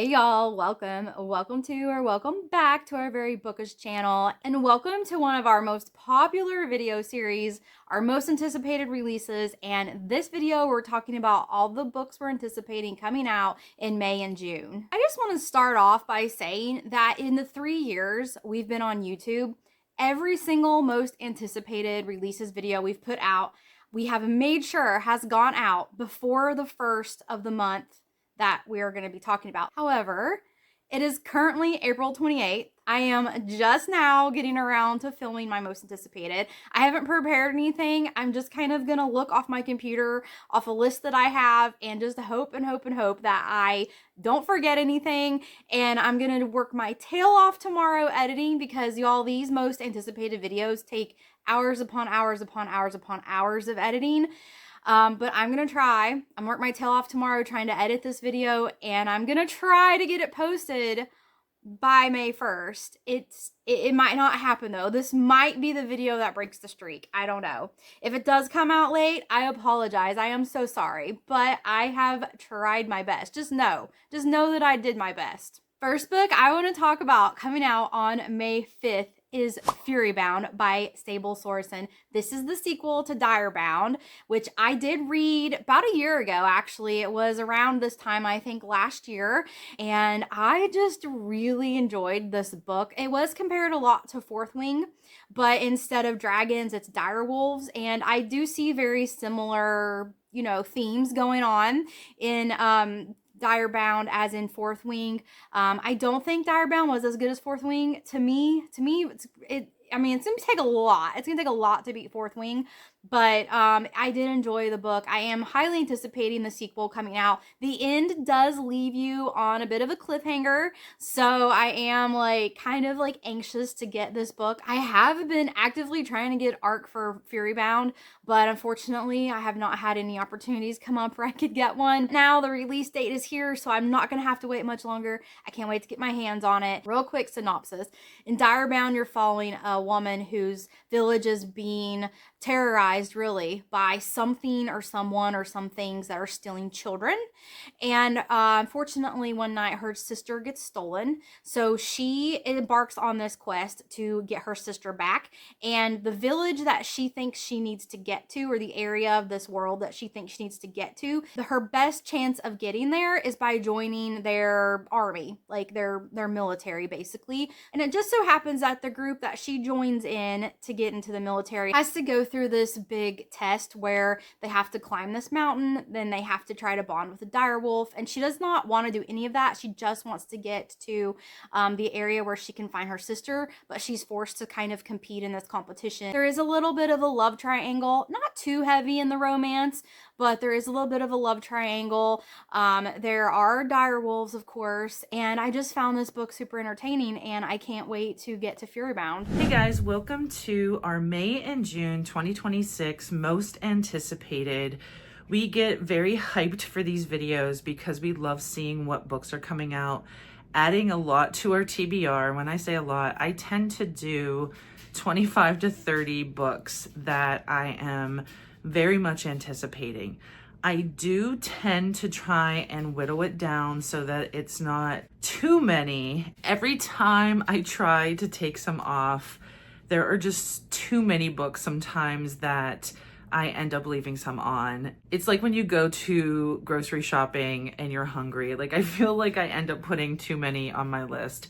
Hey y'all, welcome to or welcome back to our very bookish channel, and welcome to one of our most popular video series, our most anticipated releases. And this video we're talking about all the books we're anticipating coming out in May and June. I just want to start off by saying that in the 3 years we've been on YouTube, every single most anticipated releases video we've put out, we have made sure has gone out before the first of the month that we are going to be talking about. However, it is currently April 28th. I am just now getting around to filming my most anticipated. I haven't prepared anything. I'm just kind of going to look off my computer, off a list that I have, and just hope and hope and hope that I don't forget anything. And I'm going to work my tail off tomorrow editing, because y'all, these most anticipated videos take hours upon hours upon hours upon hours of editing. But I'm gonna try. I'm gonna work my tail off tomorrow trying to edit this video, and I'm gonna try to get it posted by May 1st. It might not happen though. This might be the video that breaks the streak. I don't know. If it does come out late, I apologize. I am so sorry, but I have tried my best. Just know that I did my best. First book I want to talk about coming out on May 5th is Furybound by Sable Sorenson. This is the sequel to Direbound, which I did read about a year ago, actually. It was around this time, I think, last year, and I just really enjoyed this book. It was compared a lot to Fourth Wing, but instead of dragons, it's direwolves, and I do see very similar, themes going on in Direbound as in Fourth Wing. I don't think Direbound was as good as Fourth Wing. To me, it's going to take a lot. It's going to take a lot to beat Fourth Wing, but I did enjoy the book. I am highly anticipating the sequel coming out. The end does leave you on a bit of a cliffhanger, so I am kind of anxious to get this book. I have been actively trying to get ARC for Furybound, but unfortunately I have not had any opportunities come up where I could get one. Now the release date is here, so I'm not going to have to wait much longer. I can't wait to get my hands on it. Real quick synopsis. In Direbound, you're following a woman whose village is being terrorized really by something or someone or some things that are stealing children. And unfortunately, one night her sister gets stolen, so she embarks on this quest to get her sister back. And the village that she thinks she needs to get to, or the area of this world that she thinks she needs to get to, her best chance of getting there is by joining their army, their military basically. And it just so happens that the group that she joins in to get into the military has to go through this big test where they have to climb this mountain, then they have to try to bond with a direwolf, and she does not want to do any of that. She just wants to get to the area where she can find her sister, but she's forced to kind of compete in this competition. There is a little bit of a love triangle, not too heavy in the romance, but there is a little bit of a love triangle. There are direwolves, of course, and I just found this book super entertaining, and I can't wait to get to Furybound. Hey guys, welcome to our May and June 2026 most anticipated. We get very hyped for these videos because we love seeing what books are coming out, adding a lot to our TBR. When I say a lot, I tend to do 25 to 30 books that I am very much anticipating. I do tend to try and whittle it down so that it's not too many. Every time I try to take some off, there are just too many books sometimes that I end up leaving some on. It's like when you go to grocery shopping and you're hungry. I feel like I end up putting too many on my list.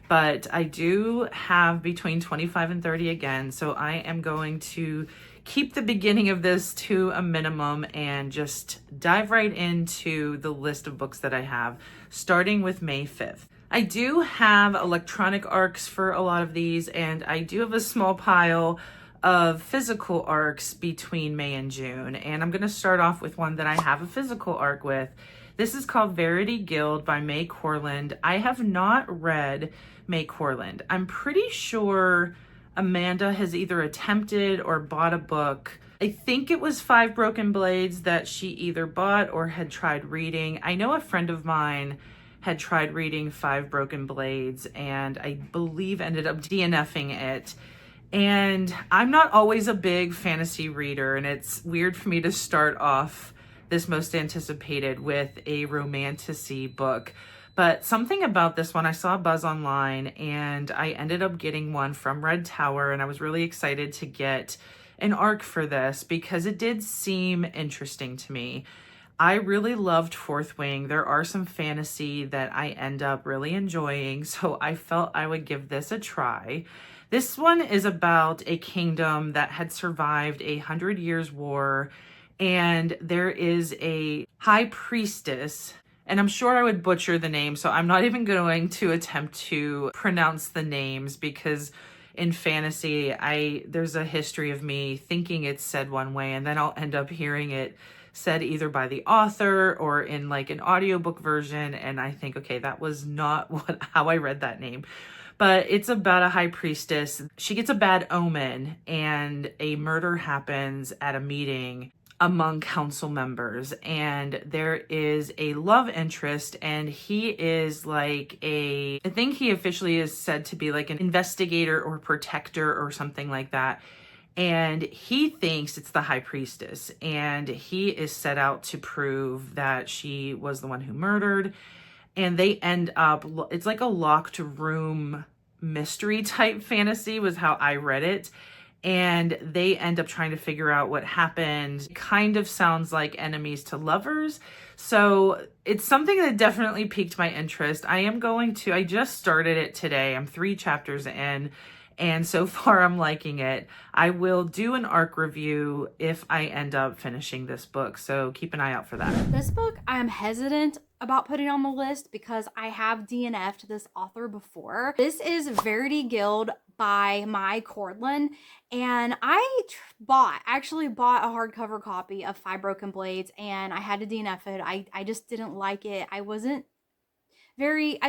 But I do have between 25 and 30 again, so I am going to keep the beginning of this to a minimum and just dive right into the list of books that I have, starting with May 5th. I do have electronic ARCs for a lot of these, and I do have a small pile of physical ARCs between May and June, and I'm going to start off with one that I have a physical ARC with. This is called Verity Guild by May Corland. I have not read May Corland. I'm pretty sure Amanda has either attempted or bought a book. I think it was Five Broken Blades that she either bought or had tried reading. I know a friend of mine had tried reading Five Broken Blades and I believe ended up DNFing it. And I'm not always a big fantasy reader, and it's weird for me to start off this most anticipated with a romantasy book. But something about this one, I saw a buzz online and I ended up getting one from Red Tower, and I was really excited to get an arc for this because it did seem interesting to me. I really loved Fourth Wing. There are some fantasy that I end up really enjoying, so I felt I would give this a try. This one is about a kingdom that had survived 100 years war, and there is a high priestess, and I'm sure I would butcher the name, so I'm not even going to attempt to pronounce the names because in fantasy, there's a history of me thinking it's said one way, and then I'll end up hearing it said either by the author or in like an audiobook version, and I think, okay, that was not how I read that name. But it's about a high priestess. She gets a bad omen and a murder happens at a meeting among council members, and there is a love interest, and he is like I think he officially is said to be like an investigator or protector or something like that. And he thinks it's the high priestess, and he is set out to prove that she was the one who murdered. And they end up, it's like a locked room mystery type fantasy was how I read it. And they end up trying to figure out what happened. It kind of sounds like enemies to lovers. So it's something that definitely piqued my interest. I just started it today. I'm 3 chapters in. And so far, I'm liking it. I will do an arc review if I end up finishing this book. So keep an eye out for that. This book, I'm hesitant about putting on the list because I have DNF'd this author before. This is Verity Guild by my Corland. And I actually bought a hardcover copy of Five Broken Blades, and I had to DNF it. I just didn't like it. I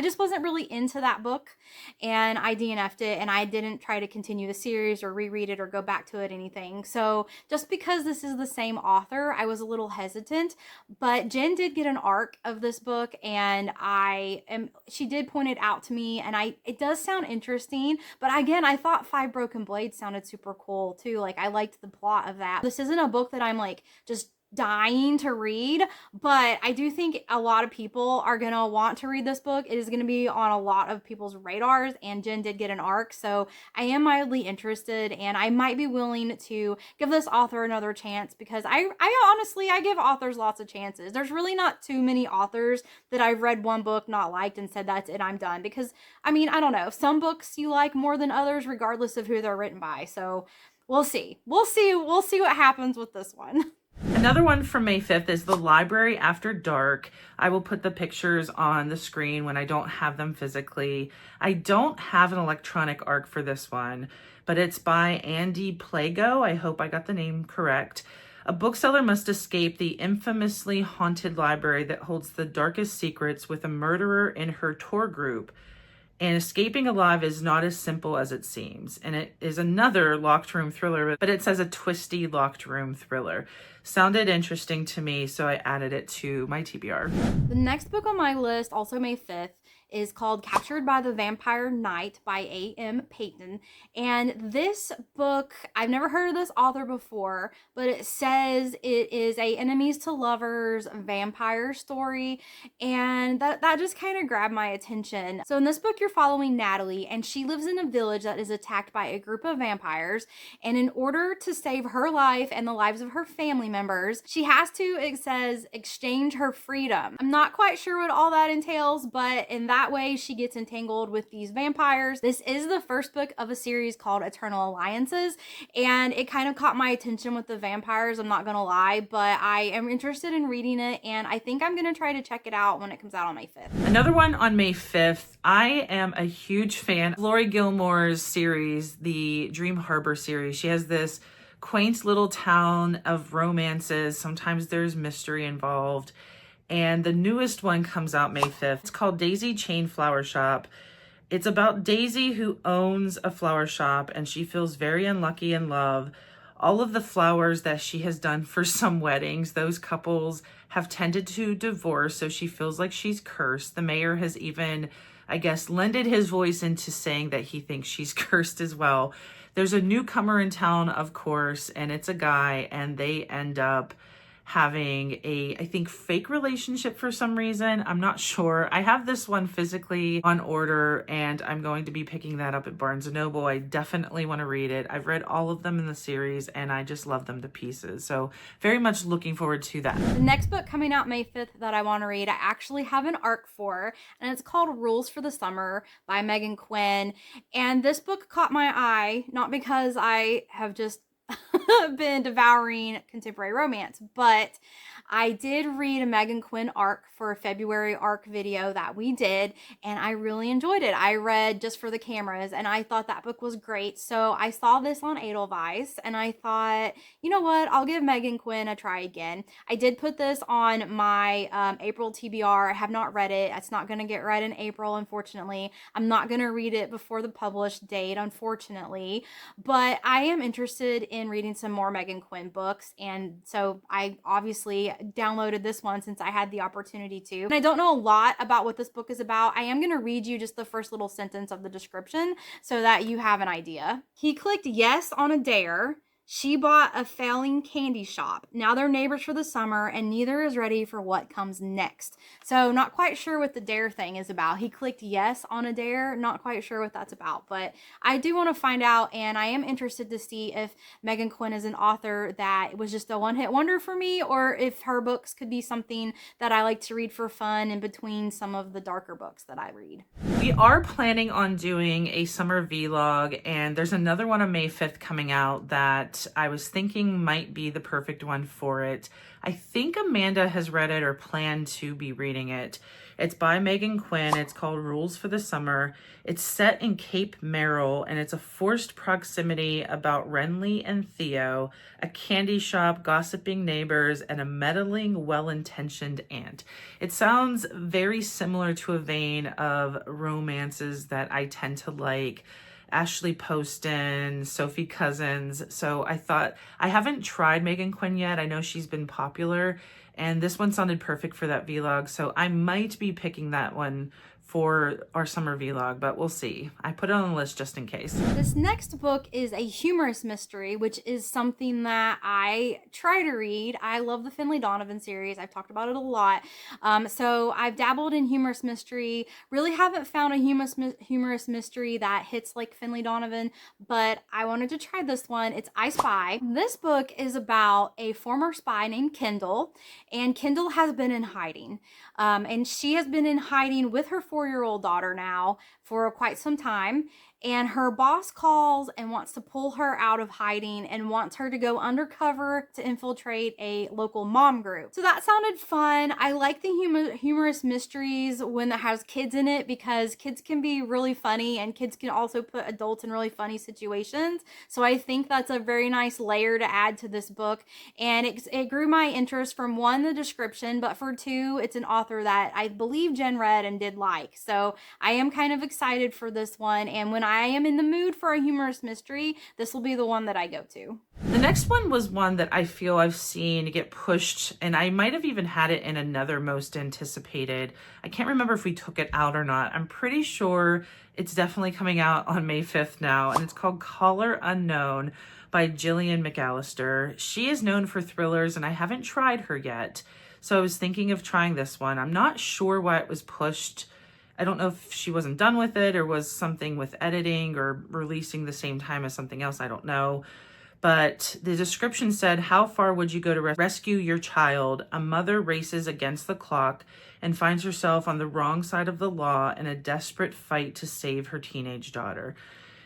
just wasn't really into that book, and I DNF'd it, and I didn't try to continue the series or reread it or go back to it, anything. So just because this is the same author, I was a little hesitant, but Jen did get an arc of this book, and she did point it out to me, and it does sound interesting, but again, I thought Five Broken Blades sounded super cool too. Like, I liked the plot of that. This isn't a book that I'm like just dying to read, but I do think a lot of people are gonna want to read this book. It is gonna be on a lot of people's radars, and Jen did get an arc, so I am mildly interested, and I might be willing to give this author another chance because I honestly give authors lots of chances. There's really not too many authors that I've read one book, not liked, and said that's it, I'm done. Because I mean, I don't know, some books you like more than others regardless of who they're written by. So we'll see what happens with this one. Another one from May 5th is The Library After Dark. I will put the pictures on the screen when I don't have them physically. I don't have an electronic arc for this one, but it's by Ande Pliego. I hope I got the name correct. A bookseller must escape the infamously haunted library that holds the darkest secrets with a murderer in her tour group. And escaping alive is not as simple as it seems. And it is another locked room thriller, but it says a twisty locked room thriller. Sounded interesting to me, so I added it to my TBR. The next book on my list, also May 5th, is called Captured by the Vampire Knight by A.M. Peyton. And this book, I've never heard of this author before, but it says it is a enemies to lovers vampire story, and that just kind of grabbed my attention. So in this book, you're following Natalie, and she lives in a village that is attacked by a group of vampires, and in order to save her life and the lives of her family members, she has to, it says, exchange her freedom. I'm not quite sure what all that entails, but in that way she gets entangled with these vampires. This is the first book of a series called Eternal Alliances, and it kind of caught my attention with the vampires, I'm not gonna lie, but I am interested in reading it, and I think I'm gonna try to check it out when it comes out on May 5th. Another one on May 5th, I am a huge fan of Laurie Gilmore's series, the Dream Harbor series. She has this quaint little town of romances. Sometimes there's mystery involved. And the newest one comes out May 5th. It's called Daisy Chain Flower Shop. It's about Daisy, who owns a flower shop, and she feels very unlucky in love. All of the flowers that she has done for some weddings, those couples have tended to divorce, so she feels like she's cursed. The mayor has even, I guess, lended his voice into saying that he thinks she's cursed as well. There's a newcomer in town, of course, and it's a guy, and they end up having a, I think, fake relationship for some reason. I'm not sure. I have this one physically on order and I'm going to be picking that up at Barnes & Noble. I definitely want to read it. I've read all of them in the series and I just love them to pieces. So very much looking forward to that. The next book coming out May 5th that I want to read, I actually have an arc for, and it's called Rules for the Summer by Meghan Quinn. And this book caught my eye, not because I have just been devouring contemporary romance, but I did read a Meghan Quinn arc for a February arc video that we did, and I really enjoyed it. I read Just for the Cameras, and I thought that book was great. So I saw this on Edelweiss, and I thought, you know what? I'll give Meghan Quinn a try again. I did put this on my April TBR. I have not read it. It's not going to get read in April, unfortunately. I'm not going to read it before the published date, unfortunately. But I am interested in reading some more Meghan Quinn books, and so I obviously downloaded this one since I had the opportunity to. And I don't know a lot about what this book is about. I am going to read you just the first little sentence of the description so that you have an idea. He clicked yes on a dare. She bought a failing candy shop. Now they're neighbors for the summer, and neither is ready for what comes next. So not quite sure what the dare thing is about. He clicked yes on a dare. Not quite sure what that's about, but I do want to find out, and I am interested to see if Meghan Quinn is an author that was just a one-hit wonder for me, or if her books could be something that I like to read for fun in between some of the darker books that I read. We are planning on doing a summer vlog, and there's another one on May 5th coming out that I was thinking might be the perfect one for it. I think Amanda has read it or planned to be reading it. It's by Meghan Quinn. It's called Rules for the Summer. It's set in Cape Merrill, and it's a forced proximity about Renly and Theo, a candy shop, gossiping neighbors, and a meddling, well-intentioned aunt. It sounds very similar to a vein of romances that I tend to like. Ashley Poston, Sophie Cousins. So I thought, I haven't tried Meghan Quinn yet. I know she's been popular, and this one sounded perfect for that vlog. So I might be picking that one for our summer vlog, but we'll see. I put it on the list just in case. This next book is a humorous mystery, which is something that I try to read. I love the Finlay Donovan series. I've talked about it a lot. So I've dabbled in humorous mystery. Really haven't found a humorous mystery that hits like Finlay Donovan, but I wanted to try this one. It's I Spy. This book is about a former spy named Kendall, and Kendall has been in hiding. And she has been in hiding with her 4-year-old daughter now for quite some time. And her boss calls and wants to pull her out of hiding and wants her to go undercover to infiltrate a local mom group. So that sounded fun. I like the humorous mysteries when it has kids in it, because kids can be really funny and kids can also put adults in really funny situations. So I think that's a very nice layer to add to this book. And it grew my interest from, one, the description, but for two, it's an author that I believe Jen read and did like. So I am kind of excited for this one. And when I am in the mood for a humorous mystery, this will be the one that I go to. The next one was one that I feel I've seen get pushed, and I might have even had it in another most anticipated. I can't remember if we took it out or not. I'm pretty sure it's definitely coming out on May 5th now, and it's called Caller Unknown by Gillian McAllister. She is known for thrillers, and I haven't tried her yet, so I was thinking of trying this one. I'm not sure why it was pushed. I don't know if she wasn't done with it or was something with editing or releasing the same time as something else. I don't know. But the description said, how far would you go to rescue your child? A mother races against the clock and finds herself on the wrong side of the law in a desperate fight to save her teenage daughter.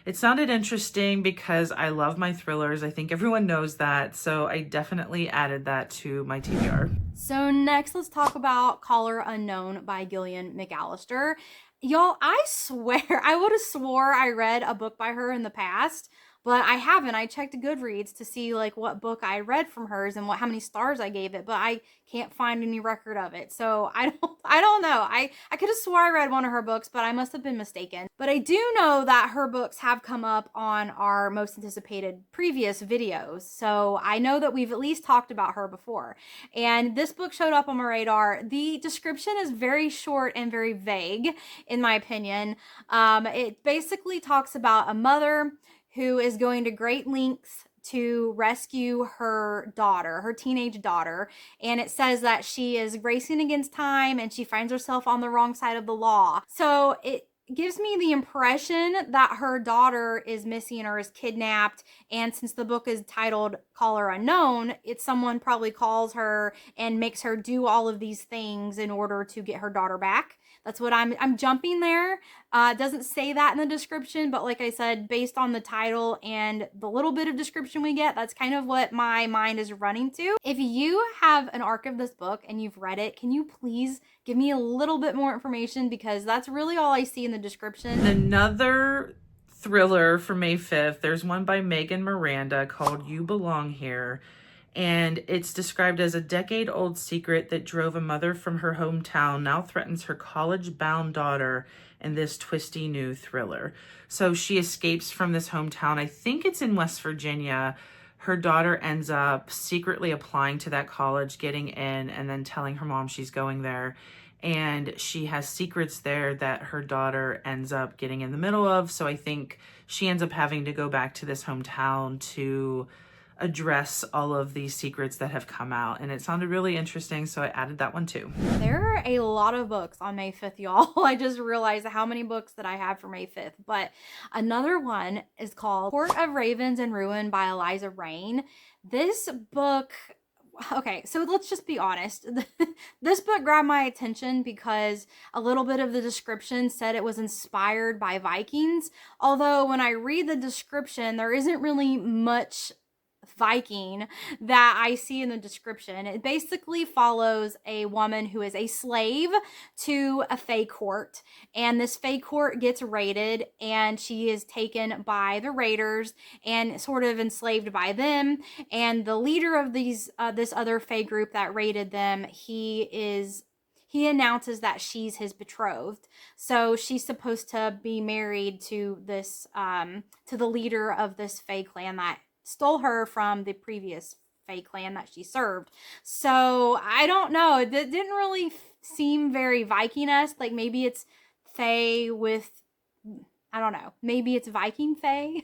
It sounded interesting because I love my thrillers. I think everyone knows that. So I definitely added that to my TBR. So next, let's talk about Caller Unknown by Gillian McAllister. Y'all, I swear, I would have swore I read a book by her in the past, but I haven't. I checked Goodreads to see like what book I read from hers and how many stars I gave it, but I can't find any record of it. So I don't know. I could have swore I read one of her books, but I must have been mistaken. But I do know that her books have come up on our most anticipated previous videos. So I know that we've at least talked about her before. And this book showed up on my radar. The description is very short and very vague, in my opinion. It basically talks about a mother who is going to great lengths to rescue her daughter, her teenage daughter. And it says that she is racing against time and she finds herself on the wrong side of the law. So it gives me the impression that her daughter is missing or is kidnapped. And since the book is titled Caller Unknown, it's someone probably calls her and makes her do all of these things in order to get her daughter back. That's what I'm jumping there. It doesn't say that in the description, but like I said, based on the title and the little bit of description we get, that's kind of what my mind is running to. If you have an arc of this book and you've read it, can you please give me a little bit more information, because that's really all I see in the description. Another thriller for May 5th, there's one by Meghan Miranda called You Belong Here. And it's described as a decade-old secret that drove a mother from her hometown now threatens her college-bound daughter in this twisty new thriller. So she escapes from this hometown. I think it's in West Virginia. Her daughter ends up secretly applying to that college, getting in, and then telling her mom she's going there. And she has secrets there that her daughter ends up getting in the middle of. So I think she ends up having to go back to this hometown to address all of these secrets that have come out, and it sounded really interesting, so I added that one too. There are a lot of books on May 5th, y'all. I just realized how many books that I have for May 5th, but another one is called Court of Ravens and Ruin by Eliza Raine. This book, okay, so let's just be honest. This book grabbed my attention because a little bit of the description said it was inspired by Vikings, although when I read the description, there isn't really much Viking that I see in the description. It basically follows a woman who is a slave to a fae court, and this fae court gets raided, and she is taken by the raiders and sort of enslaved by them. And the leader of these this other fae group that raided them, he announces that she's his betrothed. So she's supposed to be married to this to the leader of this fae clan that stole her from the previous fae clan that she served. So I don't know. It didn't really seem very Viking-esque. Like maybe it's fae with, I don't know. Maybe it's Viking fae.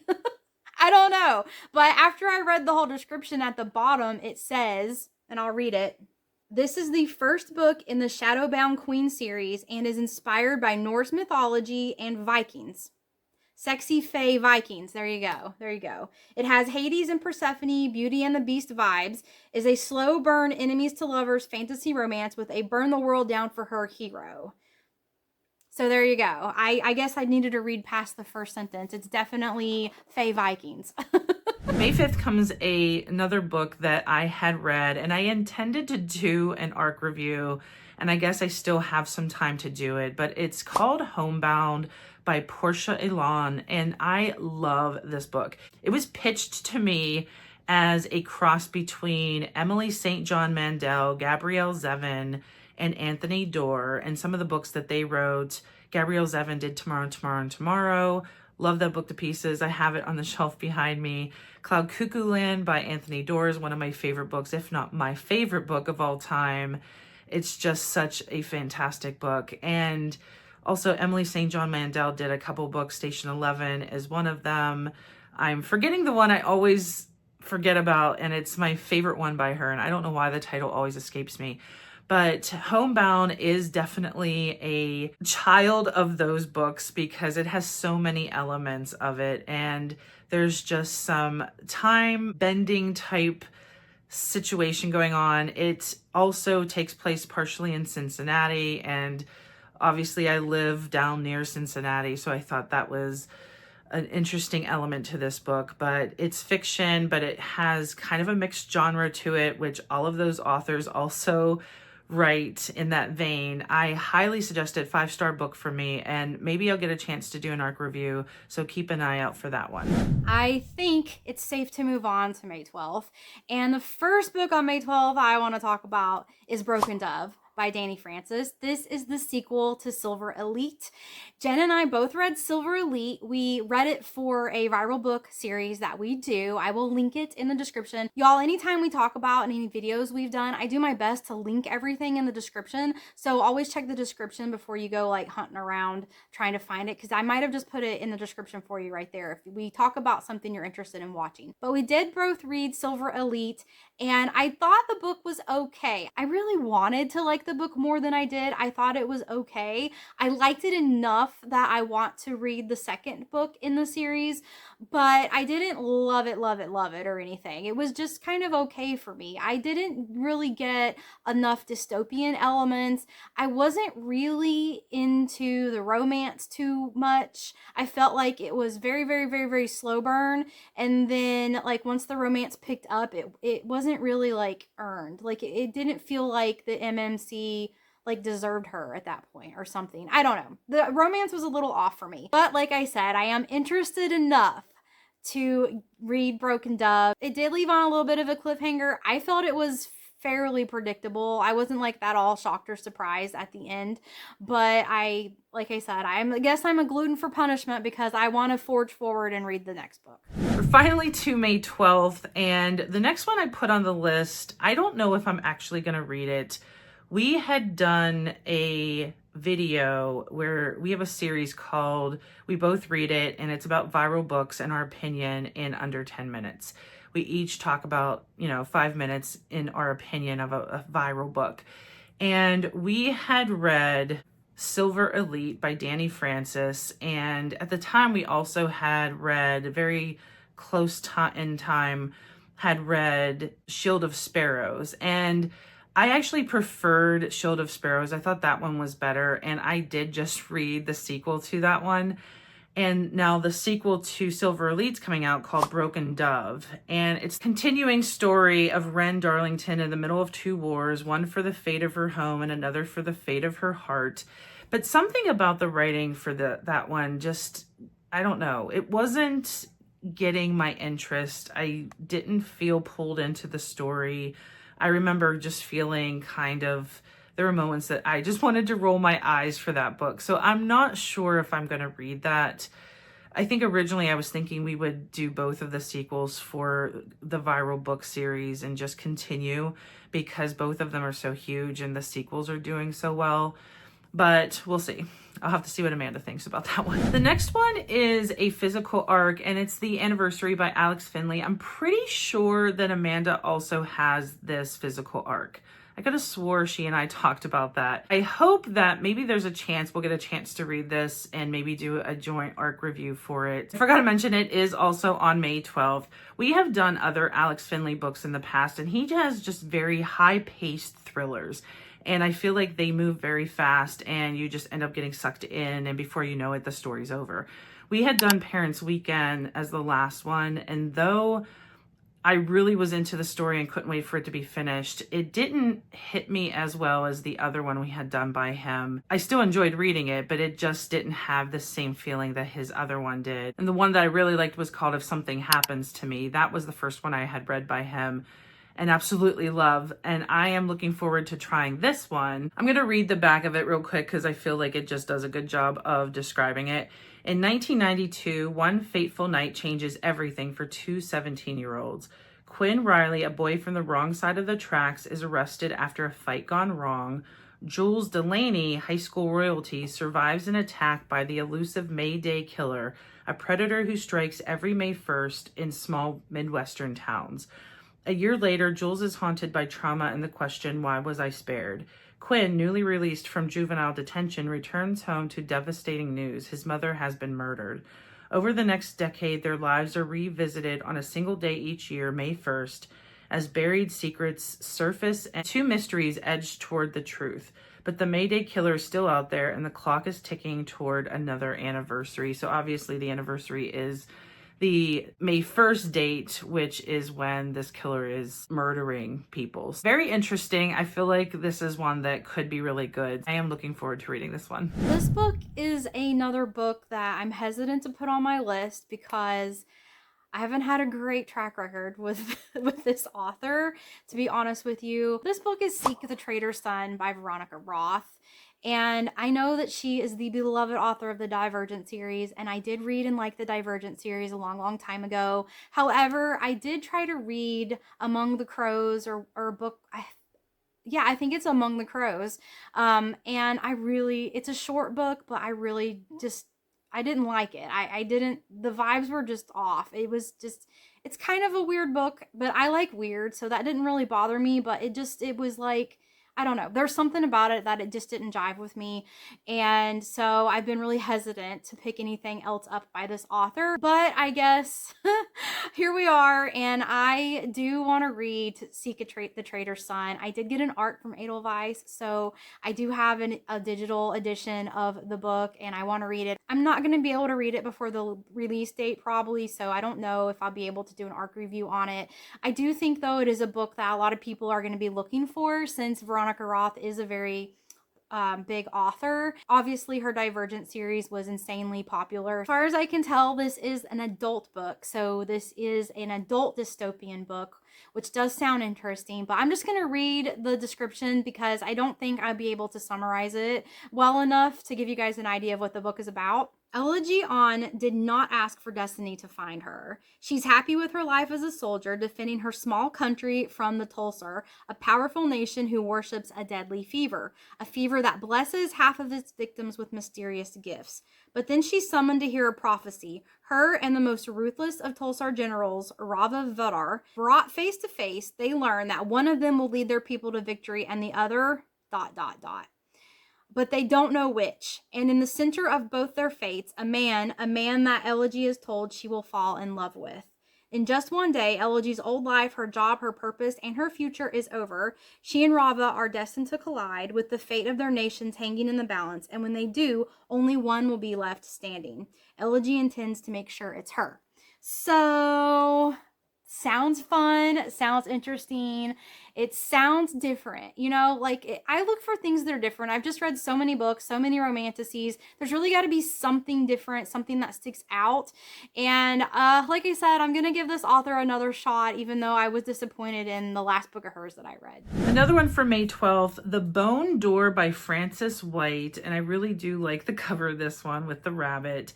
I don't know. But after I read the whole description at the bottom, it says, and I'll read it. This is the first book in the Shadowbound Queen series and is inspired by Norse mythology and Vikings. Sexy fae Vikings. There you go. There you go. It has Hades and Persephone, Beauty and the Beast vibes, is a slow burn enemies to lovers fantasy romance with a burn the world down for her hero. So there you go. I guess I needed to read past the first sentence. It's definitely fae Vikings. May 5th comes another book that I had read, and I intended to do an ARC review, and I guess I still have some time to do it, but it's called Homebound by Portia Elan, and I love this book. It was pitched to me as a cross between Emily St. John Mandel, Gabrielle Zevin, and Anthony Doerr, and some of the books that they wrote. Gabrielle Zevin did Tomorrow, Tomorrow, and Tomorrow. Love that book to pieces. I have it on the shelf behind me. Cloud Cuckoo Land by Anthony Doerr is one of my favorite books, if not my favorite book of all time. It's just such a fantastic book. And also, Emily St. John Mandel did a couple books. Station 11 is one of them. I'm forgetting the one I always forget about, and it's my favorite one by her, and I don't know why the title always escapes me. But Homebound is definitely a child of those books because it has so many elements of it, and there's just some time-bending type situation going on. It also takes place partially in Cincinnati, and obviously, I live down near Cincinnati, so I thought that was an interesting element to this book. But it's fiction, but it has kind of a mixed genre to it, which all of those authors also write in that vein. I highly suggest it. 5-star book for me, and maybe I'll get a chance to do an ARC review, so keep an eye out for that one. I think it's safe to move on to May 12th. And the first book on May 12th I want to talk about is Broken Dove by Dani Francis. This is the sequel to Silver Elite. Jen and I both read Silver Elite. We read it for a viral book series that we do. I will link it in the description. Y'all, anytime we talk about any videos we've done, I do my best to link everything in the description. So always check the description before you go like hunting around trying to find it, because I might have just put it in the description for you right there if we talk about something you're interested in watching. But we did both read Silver Elite, and I thought the book was okay. I really wanted to like the book more than I did. I thought it was okay. I liked it enough that I want to read the second book in the series, but I didn't love it or anything. It was just kind of okay for me. I didn't really get enough dystopian elements. I wasn't really into the romance too much. I felt like it was very slow burn, and then like once the romance picked up, it wasn't really like earned. Like it didn't feel like the MMC like deserved her at that point or something. I don't know. The romance was a little off for me. But like I said, I am interested enough to read Broken Dove. It did leave on a little bit of a cliffhanger. I felt it was fairly predictable. I wasn't like that all shocked or surprised at the end, but like I said, I guess I'm a glutton for punishment because I want to forge forward and read the next book. We're finally to May 12th, and the next one I put on the list, I don't know if I'm actually going to read it. We had done a video where we have a series called We Both Read It, and it's about viral books and our opinion in under 10 minutes. We each talk about, 5 minutes in our opinion of a viral book. And we had read Silver Elite by Dani Francis. And at the time, we also had read, very close in time, had read Shield of Sparrows. And I actually preferred Shield of Sparrows. I thought that one was better. And I did just read the sequel to that one. And now the sequel to Silver Elite's coming out called Broken Dove. And it's a continuing story of Wren Darlington in the middle of two wars, one for the fate of her home and another for the fate of her heart. But something about the writing for that one just, I don't know. It wasn't getting my interest. I didn't feel pulled into the story. I remember just feeling there were moments that I just wanted to roll my eyes for that book. So I'm not sure if I'm going to read that. I think originally I was thinking we would do both of the sequels for the viral book series and just continue because both of them are so huge and the sequels are doing so well. But we'll see. I'll have to see what Amanda thinks about that one. The next one is a physical arc, and it's The Anniversary by Alex Finlay. I'm pretty sure that Amanda also has this physical arc. I could have swore she and I talked about that. I hope that maybe there's a chance we'll get a chance to read this and maybe do a joint arc review for it. I forgot to mention it is also on May 12th. We have done other Alex Finlay books in the past, and he has just very high-paced thrillers. And I feel like they move very fast and you just end up getting sucked in, and before you know it, the story's over. We had done Parents' Weekend as the last one, and though I really was into the story and couldn't wait for it to be finished, it didn't hit me as well as the other one we had done by him. I still enjoyed reading it, but it just didn't have the same feeling that his other one did. And the one that I really liked was called If Something Happens to Me. That was the first one I had read by him and absolutely love. And I am looking forward to trying this one. I'm going to read the back of it real quick because I feel like it just does a good job of describing it. In 1992, one fateful night changes everything for two 17-year-olds. Quinn Riley, a boy from the wrong side of the tracks, is arrested after a fight gone wrong. Jules Delaney, high school royalty, survives an attack by the elusive May Day killer, a predator who strikes every May 1st in small Midwestern towns. A year later, Jules is haunted by trauma and the question, why was I spared? Quinn, newly released from juvenile detention, returns home to devastating news. His mother has been murdered. Over the next decade, their lives are revisited on a single day each year, May 1st, as buried secrets surface and two mysteries edge toward the truth. But the Mayday killer is still out there, and the clock is ticking toward another anniversary. So obviously the anniversary is the May 1st date, which is when this killer is murdering people. Very interesting. I feel like this is one that could be really good. I am looking forward to reading this one. This book is another book that I'm hesitant to put on my list because I haven't had a great track record with with this author, to be honest with you. This book is Seek the Traitor's Son by Veronica Roth. And I know that she is the beloved author of the Divergent series, and I did read and like the Divergent series a long time ago. However, I did try to read Among the Crows or a book, yeah, I think it's Among the Crows. And it's a short book, but I didn't like it. I didn't, the vibes were just off. It's kind of a weird book, but I like weird, so that didn't really bother me, but it was like, I don't know. There's something about it that it just didn't jive with me. And so I've been really hesitant to pick anything else up by this author. But I guess here we are. And I do want to read the Traitor's Son. I did get an art from Edelweiss. So I do have a digital edition of the book and I want to read it. I'm not going to be able to read it before the release date probably. So I don't know if I'll be able to do an ARC review on it. I do think though it is a book that a lot of people are going to be looking for since Veronica Roth is a very big author. Obviously, her Divergent series was insanely popular. As far as I can tell, this is an adult book. So this is an adult dystopian book, which does sound interesting, but I'm just going to read the description because I don't think I'll be able to summarize it well enough to give you guys an idea of what the book is about. Elegy On did not ask for destiny to find her. She's happy with her life as a soldier, defending her small country from the Tulsar, a powerful nation who worships a deadly fever, a fever that blesses half of its victims with mysterious gifts. But then she's summoned to hear a prophecy. Her and the most ruthless of Tulsar generals, Rava Vadar, brought face to face, they learn that one of them will lead their people to victory and the other ... But they don't know which. And in the center of both their fates, a man that Elegy is told she will fall in love with. In just one day, Elegy's old life, her job, her purpose, and her future is over. She and Rava are destined to collide, with the fate of their nations hanging in the balance, and when they do, only one will be left standing. Elegy intends to make sure it's her. So, sounds fun, sounds interesting, it sounds different, you know, like I look for things that are different. I've just read so many books, so many romanticises. There's really got to be something different, something that sticks out. And like I said, I'm gonna give this author another shot, even though I was disappointed in the last book of hers that I read. Another one for May 12th, The Bone Door by Frances White, and I really do like the cover of this one with the rabbit.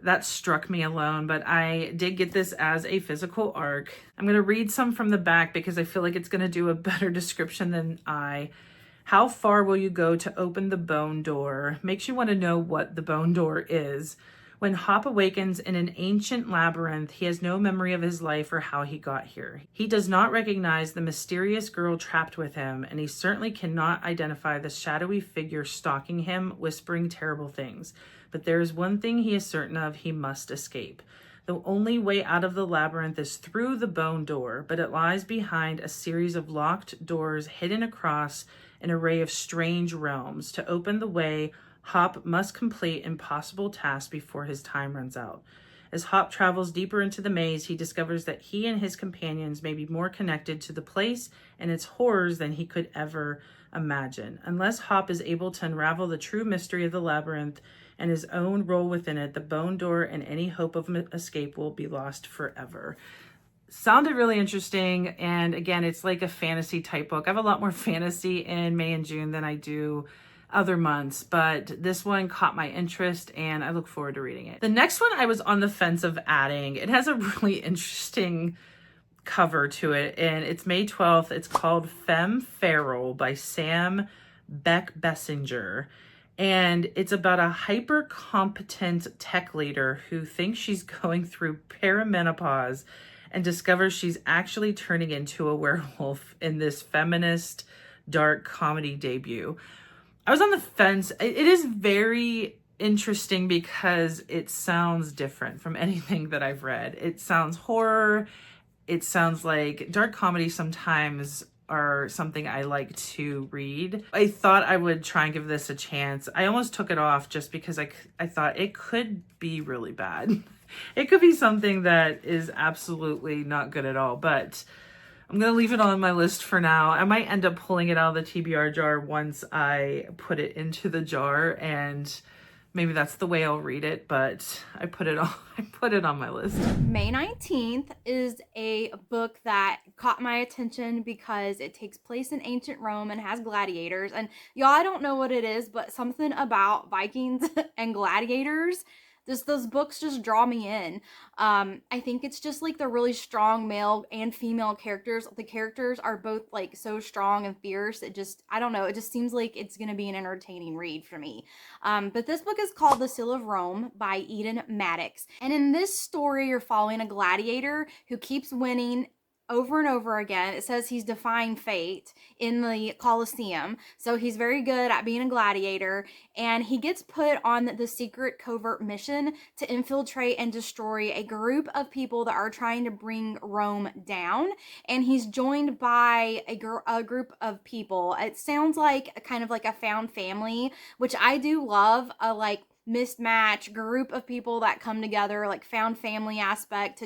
That struck me alone, but I did get this as a physical ARC. I'm going to read some from the back because I feel like it's going to do a better description than I. How far will you go to open the bone door? Makes you want to know what the bone door is. When Hop awakens in an ancient labyrinth, he has no memory of his life or how he got here. He does not recognize the mysterious girl trapped with him, and he certainly cannot identify the shadowy figure stalking him, whispering terrible things. But there is one thing he is certain of: he must escape. The only way out of the labyrinth is through the bone door, but it lies behind a series of locked doors hidden across an array of strange realms. To open the way, Hop must complete impossible tasks before his time runs out. As Hop travels deeper into the maze, he discovers that he and his companions may be more connected to the place and its horrors than he could ever imagine. Unless Hop is able to unravel the true mystery of the labyrinth and his own role within it, the bone door and any hope of escape will be lost forever. Sounded really interesting, and again, it's like a fantasy type book. I have a lot more fantasy in May and June than I do other months, but this one caught my interest and I look forward to reading it. The next one I was on the fence of adding. It has a really interesting cover to it, and it's May 12th. It's called Femme Feral by Sam Beckbessinger. And it's about a hyper-competent tech leader who thinks she's going through perimenopause and discovers she's actually turning into a werewolf in this feminist dark comedy debut. I was on the fence. It is very interesting because it sounds different from anything that I've read. It sounds horror. It sounds like dark comedy sometimes are something I like to read. I thought I would try and give this a chance. I almost took it off just because I thought it could be really bad. It could be something that is absolutely not good at all, but I'm going to leave it on my list for now. I might end up pulling it out of the TBR jar once I put it into the jar and maybe that's the way I'll read it, but I put it on my list. May 19th is a book that caught my attention because it takes place in ancient Rome and has gladiators. And y'all, I don't know what it is, but something about Vikings and gladiators, those books just draw me in. I think it's just like the really strong male and female characters. The characters are both like so strong and fierce. I don't know, it just seems like it's gonna be an entertaining read for me. But this book is called The Seal of Rome by Eden Maddox. And in this story, you're following a gladiator who keeps winning over and over again. It says he's defying fate in the Colosseum. So he's very good at being a gladiator, and he gets put on the secret covert mission to infiltrate and destroy a group of people that are trying to bring Rome down. And he's joined by a group of people. It sounds like kind of like a found family, which I do love, a like mismatch group of people that come together, like found family aspect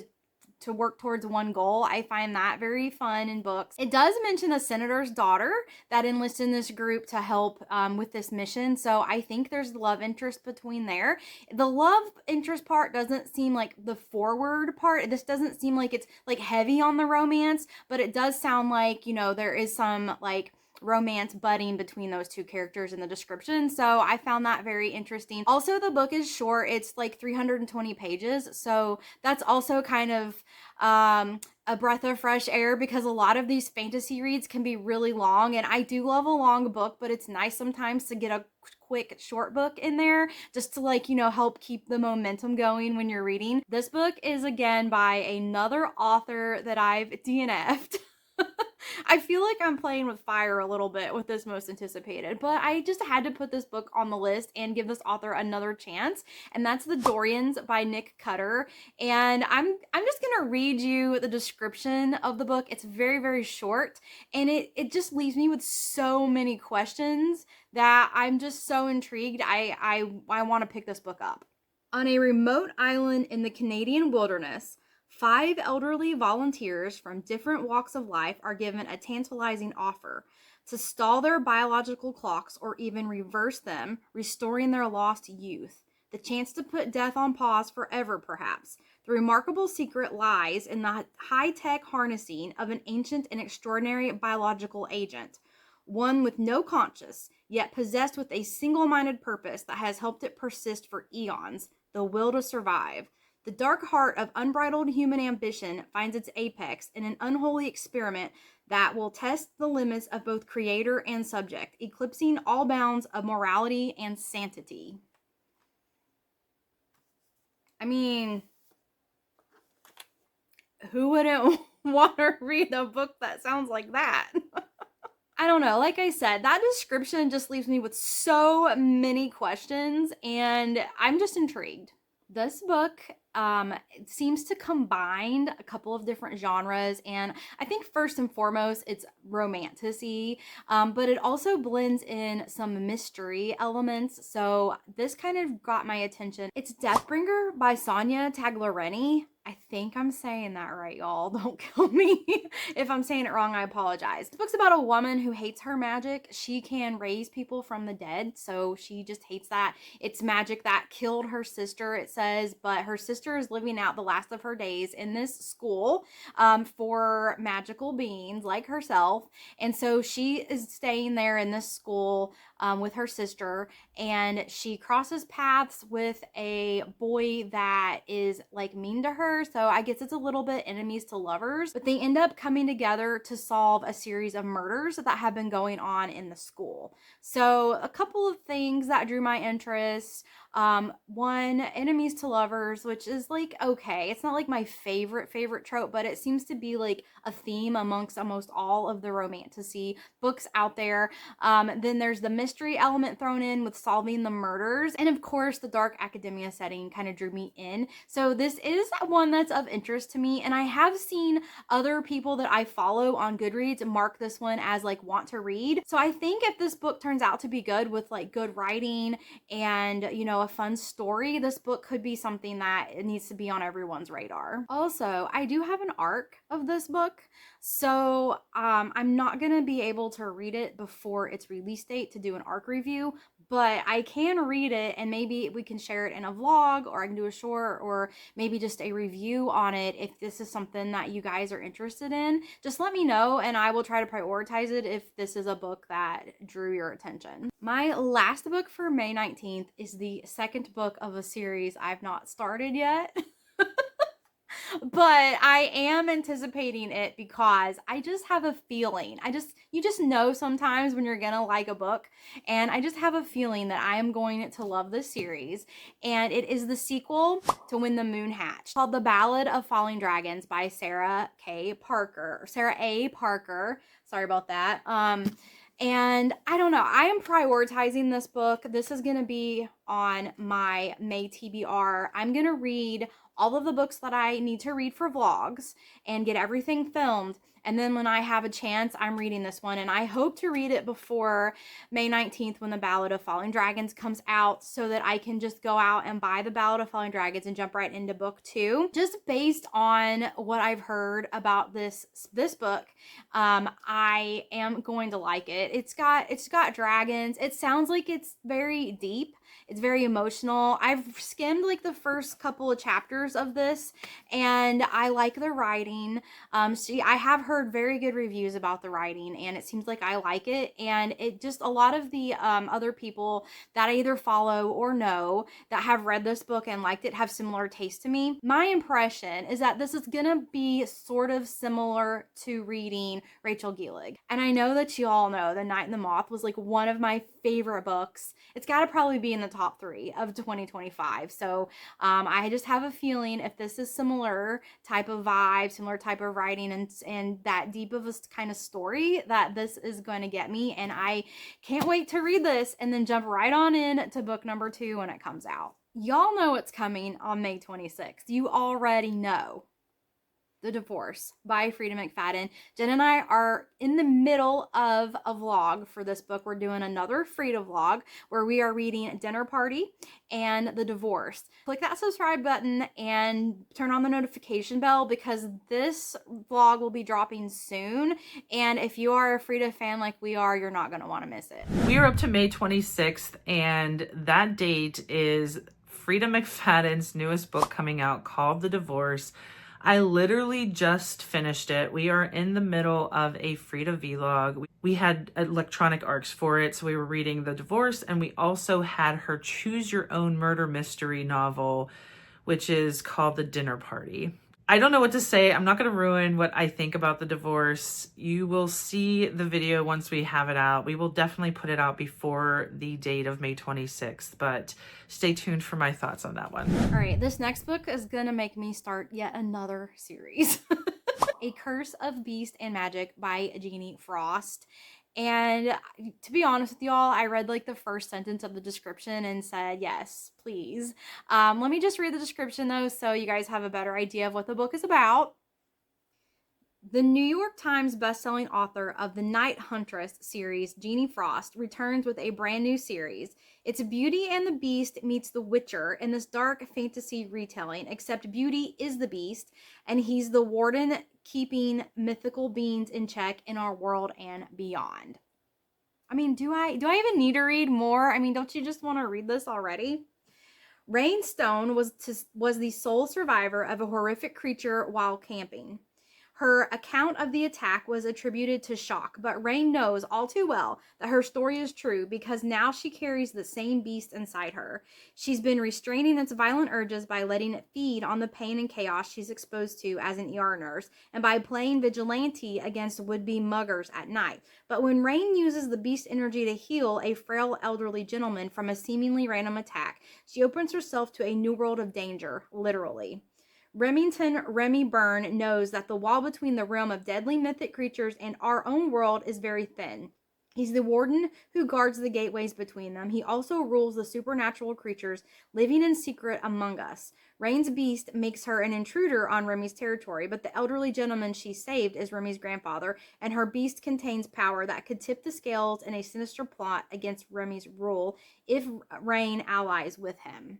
to work towards one goal. I find that very fun in books. It does mention a senator's daughter that enlisted in this group to help with this mission. So I think there's love interest between there. The love interest part doesn't seem like the forward part. This doesn't seem like it's like heavy on the romance, but it does sound like, you know, there is some like romance budding between those two characters in the description. So I found that very interesting. Also, the book is short. It's like 320 pages. So that's also kind of a breath of fresh air, because a lot of these fantasy reads can be really long. And I do love a long book, but it's nice sometimes to get a quick short book in there just to, like, you know, help keep the momentum going when you're reading. This book is again by another author that I've DNF'd. I feel like I'm playing with fire a little bit with this most anticipated, but I just had to put this book on the list and give this author another chance, and that's The Dorians by Nick Cutter. And I'm just gonna read you the description of the book. It's very, very short, and it just leaves me with so many questions that I'm just so intrigued. I want to pick this book up. On a remote island in the Canadian wilderness, 5 elderly volunteers from different walks of life are given a tantalizing offer: to stall their biological clocks or even reverse them, restoring their lost youth. The chance to put death on pause forever, perhaps. The remarkable secret lies in the high-tech harnessing of an ancient and extraordinary biological agent, one with no conscience, yet possessed with a single-minded purpose that has helped it persist for eons: the will to survive. The dark heart of unbridled human ambition finds its apex in an unholy experiment that will test the limits of both creator and subject, eclipsing all bounds of morality and sanctity. I mean, who wouldn't want to read a book that sounds like that? I don't know. Like I said, that description just leaves me with so many questions, and I'm just intrigued. This book seems to combine a couple of different genres, and I think first and foremost it's romantic-y, but it also blends in some mystery elements, so this kind of got my attention. It's Deathbringer by Sonia Tagliareni. I think I'm saying that right, y'all. Don't kill me if I'm saying it wrong. I apologize. This book's about a woman who hates her magic. She can raise people from the dead, so she just hates that. It's magic that killed her sister, it says, but her sister is living out the last of her days in this school for magical beings like herself, and so she is staying there in this school with her sister, and she crosses paths with a boy that is like mean to her. So I guess it's a little bit enemies to lovers, but they end up coming together to solve a series of murders that have been going on in the school. So a couple of things that drew my interest. One, enemies to lovers, which is like, okay, it's not like my favorite trope, but it seems to be like a theme amongst almost all of the romantasy books out there. Then there's the mystery element thrown in with solving the murders, and of course the dark academia setting kind of drew me in. So this is one that's of interest to me, and I have seen other people that I follow on Goodreads mark this one as like want to read. So I think if this book turns out to be good with like good writing and, you know, a fun story, this book could be something that it needs to be on everyone's radar. Also, I do have an arc of this book, so I'm not gonna be able to read it before its release date to do an arc review, but I can read it and maybe we can share it in a vlog, or I can do a short, or maybe just a review on it. If this is something that you guys are interested in, just let me know and I will try to prioritize it if this is a book that drew your attention. My last book for May 19th is the second book of a series I've not started yet. But I am anticipating it because I just have a feeling. You just know sometimes when you're gonna like a book, and I just have a feeling that I am going to love this series. And it is the sequel to When the Moon Hatched, called The Ballad of Falling Dragons by Sarah A. Parker. Sorry about that. And I don't know, I am prioritizing this book. This is going to be on my May TBR. I'm going to read all of the books that I need to read for vlogs and get everything filmed. And then when I have a chance, I'm reading this one. And I hope to read it before May 19th when The Ballad of Falling Dragons comes out, so that I can just go out and buy The Ballad of Falling Dragons and jump right into book 2. Just based on what I've heard about this book, I am going to like it. It's got dragons. It sounds like it's very deep. It's very emotional. I've skimmed like the first couple of chapters of this and I like the writing. I have heard very good reviews about the writing and it seems like I like it. And it just, a lot of the other people that I either follow or know that have read this book and liked it have similar taste to me. My impression is that this is gonna be sort of similar to reading Rachel Gillig. And I know that you all know The Night and the Moth was like one of my favorite books. It's got to probably be in the top 3 of 2025. So I just have a feeling if this is similar type of vibe, similar type of writing, and that deep of a kind of story, that this is going to get me. And I can't wait to read this and then jump right on in to book number 2 when it comes out. Y'all know it's coming on May 26th. You already know. The Divorce by Freida McFadden. Jen and I are in the middle of a vlog for this book. We're doing another Freida vlog where we are reading Dinner Party and The Divorce. Click that subscribe button and turn on the notification bell because this vlog will be dropping soon. And if you are a Freida fan like we are, you're not going to want to miss it. We are up to May 26th, and that date is Freida McFadden's newest book coming out called The Divorce. I literally just finished it. We are in the middle of a Freida vlog. We had electronic arcs for it, so we were reading The Divorce, and we also had her choose your own murder mystery novel, which is called The Dinner Party. I don't know what to say. I'm not going to ruin what I think about The Divorce. You will see the video once we have it out. We will definitely put it out before the date of May 26th, but stay tuned for my thoughts on that one. All right, this next book is going to make me start yet another series. A Curse of Beast and Magic by Jeannie Frost. And to be honest with y'all, I read like the first sentence of the description and said, yes, please. Let me just read the description though, so you guys have a better idea of what the book is about. The New York Times bestselling author of the Night Huntress series, Jeannie Frost, returns with a brand new series. It's Beauty and the Beast meets The Witcher in this dark fantasy retelling, except Beauty is the Beast, and he's the warden keeping mythical beings in check in our world and beyond. I mean, do I even need to read more? I mean, don't you just want to read this already? Raine Stone was the sole survivor of a horrific creature while camping. Her account of the attack was attributed to shock, but Raine knows all too well that her story is true because now she carries the same beast inside her. She's been restraining its violent urges by letting it feed on the pain and chaos she's exposed to as an ER nurse and by playing vigilante against would-be muggers at night. But when Raine uses the beast energy to heal a frail elderly gentleman from a seemingly random attack, she opens herself to a new world of danger, literally. Remington Remy Byrne knows that the wall between the realm of deadly mythic creatures and our own world is very thin. He's the warden who guards the gateways between them. He also rules the supernatural creatures living in secret among us. Raine's beast makes her an intruder on Remy's territory, but the elderly gentleman she saved is Remy's grandfather, and her beast contains power that could tip the scales in a sinister plot against Remy's rule if Raine allies with him.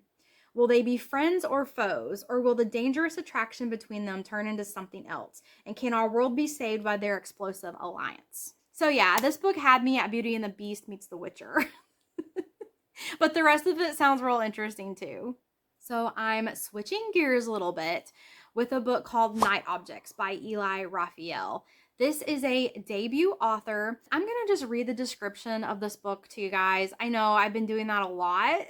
Will they be friends or foes, or will the dangerous attraction between them turn into something else? And can our world be saved by their explosive alliance? So yeah, this book had me at Beauty and the Beast meets The Witcher. But the rest of it sounds real interesting too. So I'm switching gears a little bit with a book called Night Objects by Eli Raphael. This is a debut author. I'm going to just read the description of this book to you guys. I know I've been doing that a lot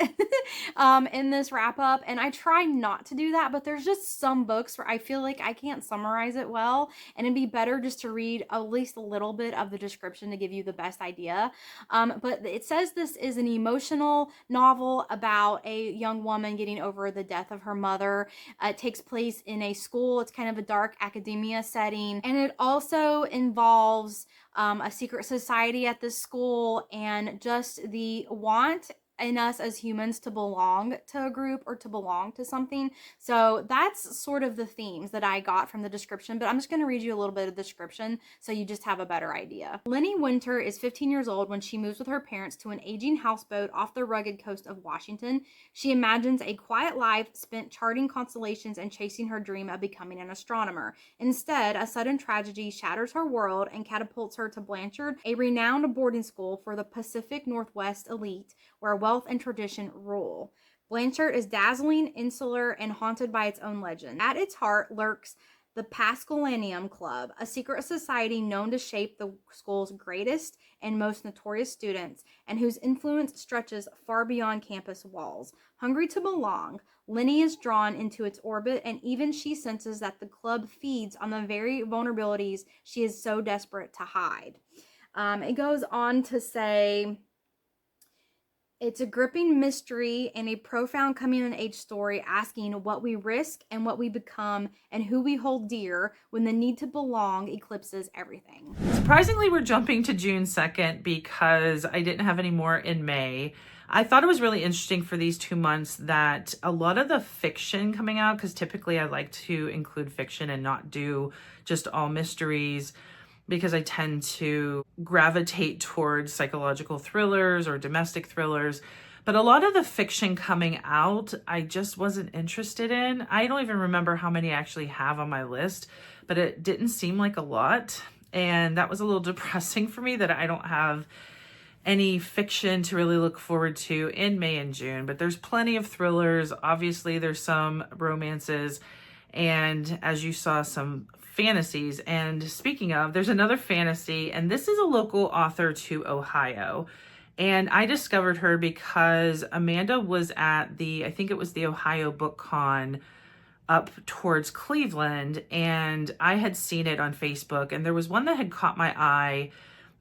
in this wrap up, and I try not to do that, but there's just some books where I feel like I can't summarize it well, and it'd be better just to read at least a little bit of the description to give you the best idea. But it says this is an emotional novel about a young woman getting over the death of her mother. It takes place in a school. It's kind of a dark academia setting, and it also involves a secret society at this school and just the want in us as humans to belong to a group or to belong to something. So that's sort of the themes that I got from the description, but I'm just going to read you a little bit of the description so you just have a better idea. Lenny Winter is 15 years old when she moves with her parents to an aging houseboat off the rugged coast of Washington. She imagines a quiet life spent charting constellations and chasing her dream of becoming an astronomer. Instead, a sudden tragedy shatters her world and catapults her to Blanchard, a renowned boarding school for the Pacific Northwest elite, where wealth and tradition rule. Blanchard is dazzling, insular, and haunted by its own legend. At its heart lurks the Pascalanium Club, a secret society known to shape the school's greatest and most notorious students, and whose influence stretches far beyond campus walls. Hungry to belong, Lenny is drawn into its orbit, and even she senses that the club feeds on the very vulnerabilities she is so desperate to hide. It goes on to say, it's a gripping mystery and a profound coming-of-age story asking what we risk and what we become and who we hold dear when the need to belong eclipses everything. Surprisingly, we're jumping to June 2nd because I didn't have any more in May. I thought it was really interesting for these 2 months that a lot of the fiction coming out, because typically I like to include fiction and not do just all mysteries, because I tend to gravitate towards psychological thrillers or domestic thrillers. But a lot of the fiction coming out, I just wasn't interested in. I don't even remember how many I actually have on my list, but it didn't seem like a lot. And that was a little depressing for me that I don't have any fiction to really look forward to in May and June. But there's plenty of thrillers. Obviously, there's some romances. And as you saw, some fantasies. And speaking of, there's another fantasy, and this is a local author to Ohio. And I discovered her because Amanda was at I think it was the Ohio Book Con up towards Cleveland, and I had seen it on Facebook, and there was one that had caught my eye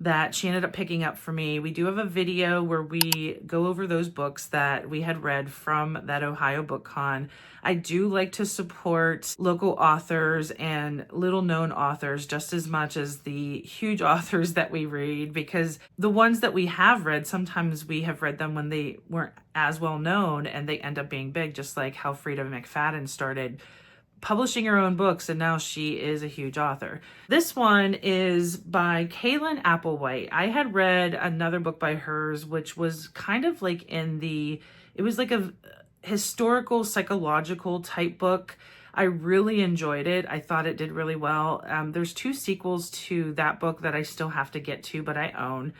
that she ended up picking up for me. We do have a video where we go over those books that we had read from that Ohio Book Con. I do like to support local authors and little known authors just as much as the huge authors that we read, because the ones that we have read, sometimes we have read them when they weren't as well known and they end up being big, just like how Frida McFadden started publishing her own books, and now she is a huge author. This one is by Kaylin Applewhite. I had read another book by hers, which was kind of like it was like a historical, psychological type book. I really enjoyed it. I thought it did really well. There's 2 sequels to that book that I still have to get to, but I own.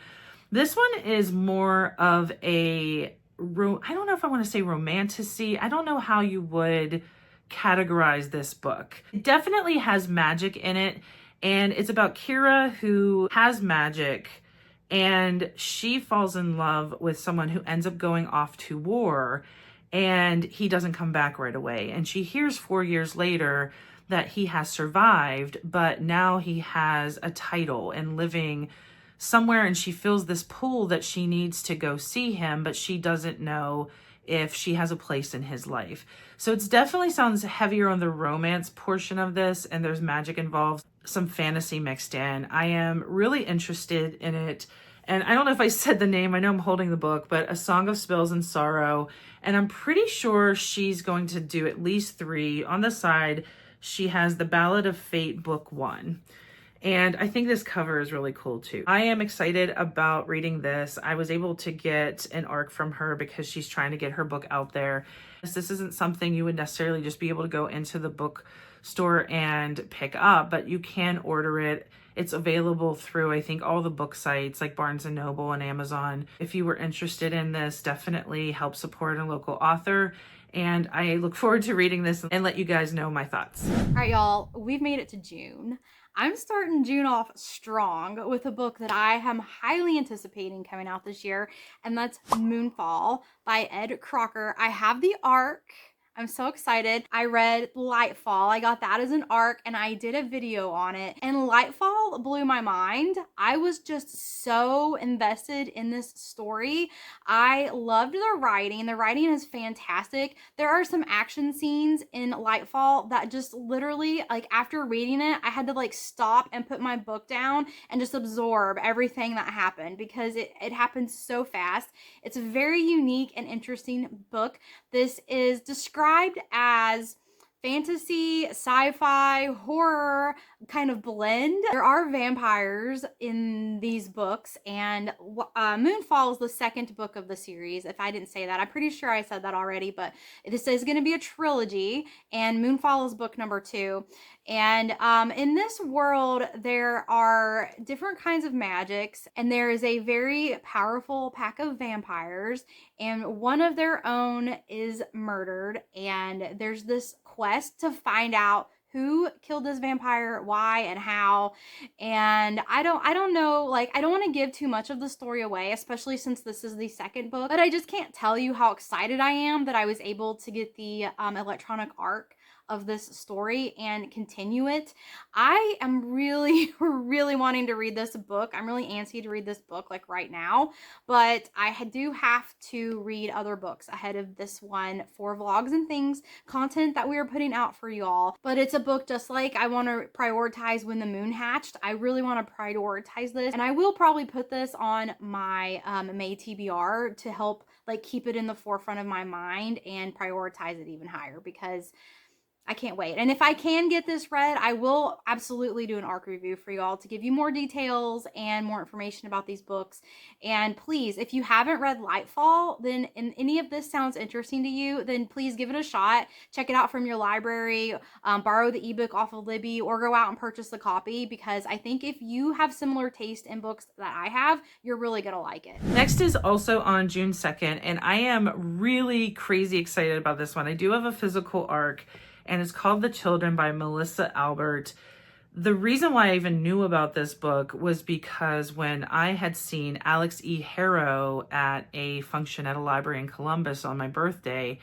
This one is more of I don't know if I want to say romantasy. I don't know how you would categorize this book. It definitely has magic in it, and it's about Kira, who has magic, and she falls in love with someone who ends up going off to war, and he doesn't come back right away. And she hears 4 years later that he has survived, but now he has a title and living somewhere, and she feels this pull that she needs to go see him, but she doesn't know if she has a place in his life. So it definitely sounds heavier on the romance portion of this, and there's magic involved, some fantasy mixed in. I am really interested in it. And I don't know if I said the name, I know I'm holding the book, but A Song of Spells and Sorrow. And I'm pretty sure she's going to do at least 3. On the side, she has The Ballad of Fate, Book 1. And I think this cover is really cool too. I am excited about reading this. I was able to get an ARC from her because she's trying to get her book out there. This isn't something you would necessarily just be able to go into the bookstore and pick up, but you can order it It's available through, I think, all the book sites like Barnes & Noble and Amazon. If you were interested in this, definitely help support a local author. And I look forward to reading this and let you guys know my thoughts. All right, y'all, we've made it to June. I'm starting June off strong with a book that I am highly anticipating coming out this year, and that's Moonfall by Ed Crocker. I have the ARC. I'm so excited. I read Lightfall. I got that as an ARC and I did a video on it. And Lightfall blew my mind. I was just so invested in this story. I loved the writing. The writing is fantastic. There are some action scenes in Lightfall that just literally, like, after reading it, I had to like stop and put my book down and just absorb everything that happened because it happened so fast. It's a very unique and interesting book. This is described as fantasy, sci-fi, horror kind of blend. There are vampires in these books, and Moonfall is the second book of the series. If I didn't say that, I'm pretty sure I said that already, but this is going to be a trilogy, and Moonfall is book number 2. And in this world, there are different kinds of magics, and there is a very powerful pack of vampires, and one of their own is murdered, and there's this quest to find out who killed this vampire, why, and how. And I don't know, like, I don't want to give too much of the story away, especially since this is the second book, but I just can't tell you how excited I am that I was able to get the electronic ARC of this story and continue it. I am really wanting to read this book. I'm really antsy to read this book like right now, but I do have to read other books ahead of this one for vlogs and things, content that we are putting out for y'all. But it's a book just like I want to prioritize When the Moon Hatched. I really want to prioritize this, and I will probably put this on my May TBR to help like keep it in the forefront of my mind and prioritize it even higher because I can't wait. And if I can get this read, I will absolutely do an ARC review for y'all to give you more details and more information about these books. And please, if you haven't read Lightfall, then and any of this sounds interesting to you, then please give it a shot. Check it out from your library, borrow the ebook off of Libby, or go out and purchase the copy, because I think if you have similar taste in books that I have, you're really gonna like it. Next is also on June 2nd, and I am really crazy excited about this one. I do have a physical ARC, and it's called The Children by Melissa Albert. The reason why I even knew about this book was because when I had seen Alex E. Harrow at a function at a library in Columbus on my birthday,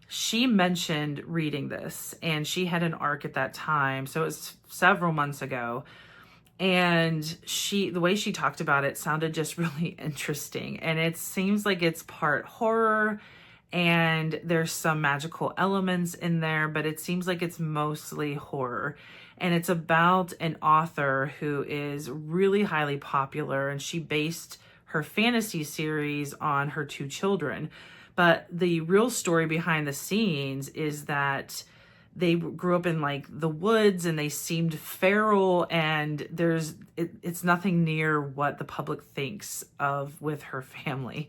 she mentioned reading this, and she had an ARC at that time, so it was several months ago. And the way she talked about it sounded just really interesting, and it seems like it's part horror, and there's some magical elements in there, but it seems like it's mostly horror. And it's about an author who is really highly popular, and she based her fantasy series on her 2 children. But the real story behind the scenes is that they grew up in like the woods, and they seemed feral, and it's nothing near what the public thinks of with her family.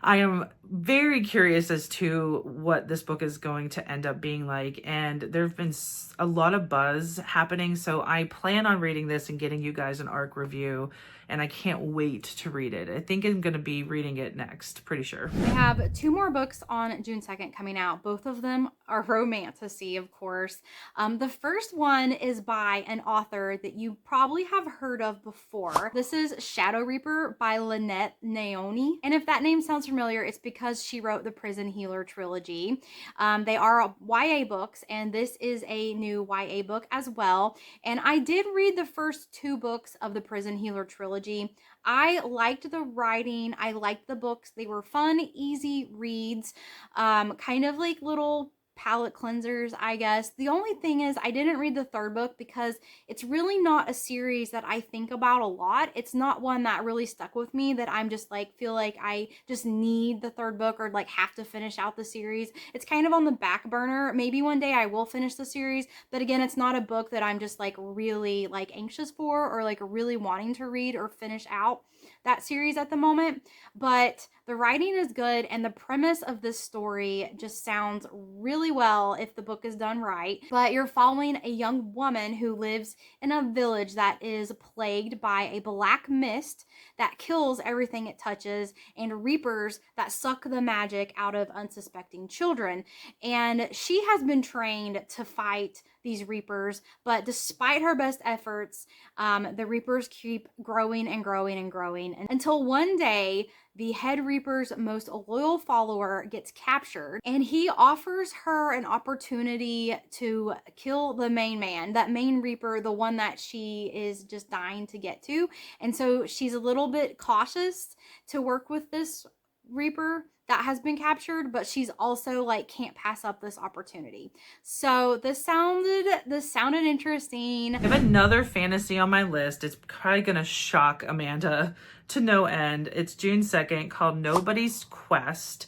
I am very curious as to what this book is going to end up being like, and there've been a lot of buzz happening, so I plan on reading this and getting you guys an ARC review, and I can't wait to read it. I think I'm going to be reading it next, pretty sure. I have 2 more books on June 2nd coming out. Both of them are romantasy, of course. The first one is by an author that you probably have heard of before. This is Shadow Reaper by Lynette Naoni. And if that name sounds familiar, it's because she wrote the Prison Healer trilogy. They are YA books, and this is a new YA book as well. And I did read the first 2 books of the Prison Healer trilogy. I liked the writing. I liked the books. They were fun, easy reads, kind of like little palate cleansers, I guess. The only thing is I didn't read the 3rd book because it's really not a series that I think about a lot. It's not one that really stuck with me that I'm just like, feel like I just need the 3rd book or like have to finish out the series. It's kind of on the back burner. Maybe one day I will finish the series, but again, it's not a book that I'm just like really like anxious for or like really wanting to read or finish out that series at the moment. But the writing is good, and the premise of this story just sounds really really well if the book is done right. But you're following a young woman who lives in a village that is plagued by a black mist that kills everything it touches, and reapers that suck the magic out of unsuspecting children. And she has been trained to fight these reapers, but despite her best efforts, the reapers keep growing and growing and growing until one day the head reaper's most loyal follower gets captured, and he offers her an opportunity to kill the main man, that main reaper, the one that she is just dying to get to. And so she's a little bit cautious to work with this reaper that has been captured, but she's also like can't pass up this opportunity. So this sounded interesting. I have another fantasy on my list. It's probably gonna shock Amanda to no end. It's June 2nd, called Nobody's Quest.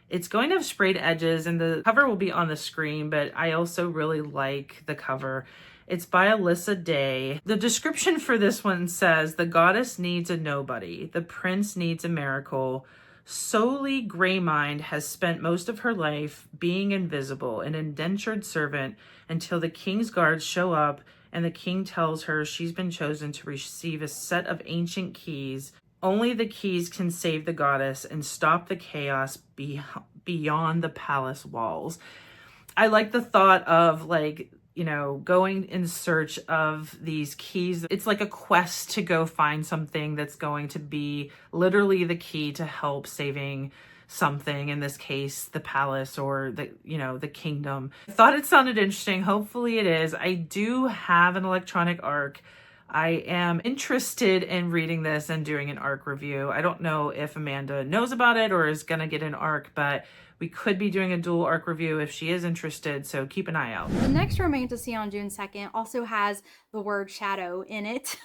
It's going to have sprayed edges, and the cover will be on the screen, but I also really like the cover. It's by Alyssa Day. The description for this one says, "The goddess needs a nobody. The prince needs a miracle. Solely Greymind has spent most of her life being invisible, an indentured servant, until the king's guards show up and the king tells her she's been chosen to receive a set of ancient keys. Only the keys can save the goddess and stop the chaos beyond the palace walls." I like the thought of, like, you know, going in search of these keys. It's like a quest to go find something that's going to be literally the key to help saving something, in this case the palace or the, you know, the kingdom. I thought it sounded interesting. Hopefully it is. I do have an electronic ARC. I am interested in reading this and doing an ARC review. I don't know if Amanda knows about it or is gonna get an ARC, but we could be doing a dual ARC review if she is interested, so keep an eye out. The next romantasy on June 2nd also has the word shadow in it.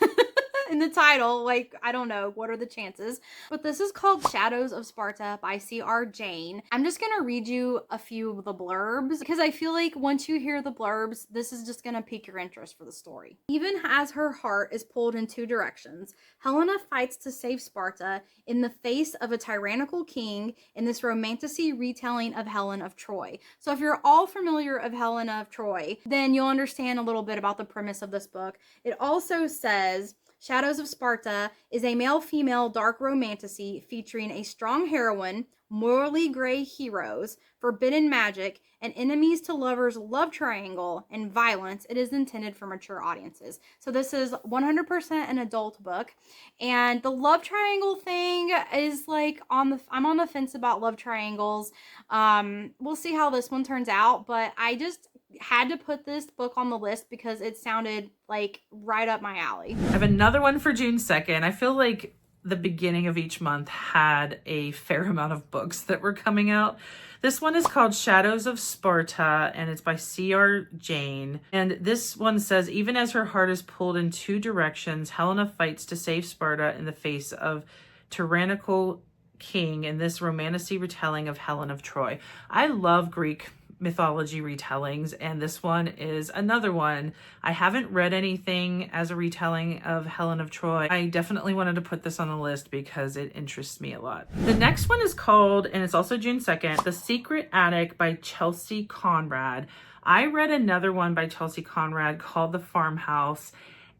In the title, like, I don't know, what are the chances? But this is called Shadows of Sparta by C.R. Jane. I'm just gonna read you a few of the blurbs because I feel like once you hear the blurbs, this is just gonna pique your interest for the story. Even as her heart is pulled in two directions, Helena fights to save Sparta in the face of a tyrannical king in this romantasy retelling of Helen of Troy. So if you're all familiar of Helena of Troy, then you'll understand a little bit about the premise of this book. It also says, Shadows of Sparta is a male-female dark romantasy featuring a strong heroine, morally gray heroes, forbidden magic, and enemies to lovers love triangle and violence. It is intended for mature audiences. So this is 100% an adult book. And the love triangle thing is like I'm on the fence about love triangles. We'll see how this one turns out, but I just had to put this book on the list because it sounded like right up my alley. I have another one for June 2nd. I feel like the beginning of each month had a fair amount of books that were coming out. This one is called Shadows of Sparta, and it's by C.R. Jane. And this one says, even as her heart is pulled in two directions, Helena fights to save Sparta in the face of tyrannical king in this romantasy retelling of Helen of Troy. I love Greek mythology retellings, and this one is another one. I haven't read anything as a retelling of Helen of Troy. I definitely wanted to put this on the list because it interests me a lot. The next one is called, and it's also June 2nd, The Secret Attic by Chelsea Conrad. I read another one by Chelsea Conrad called The Farmhouse,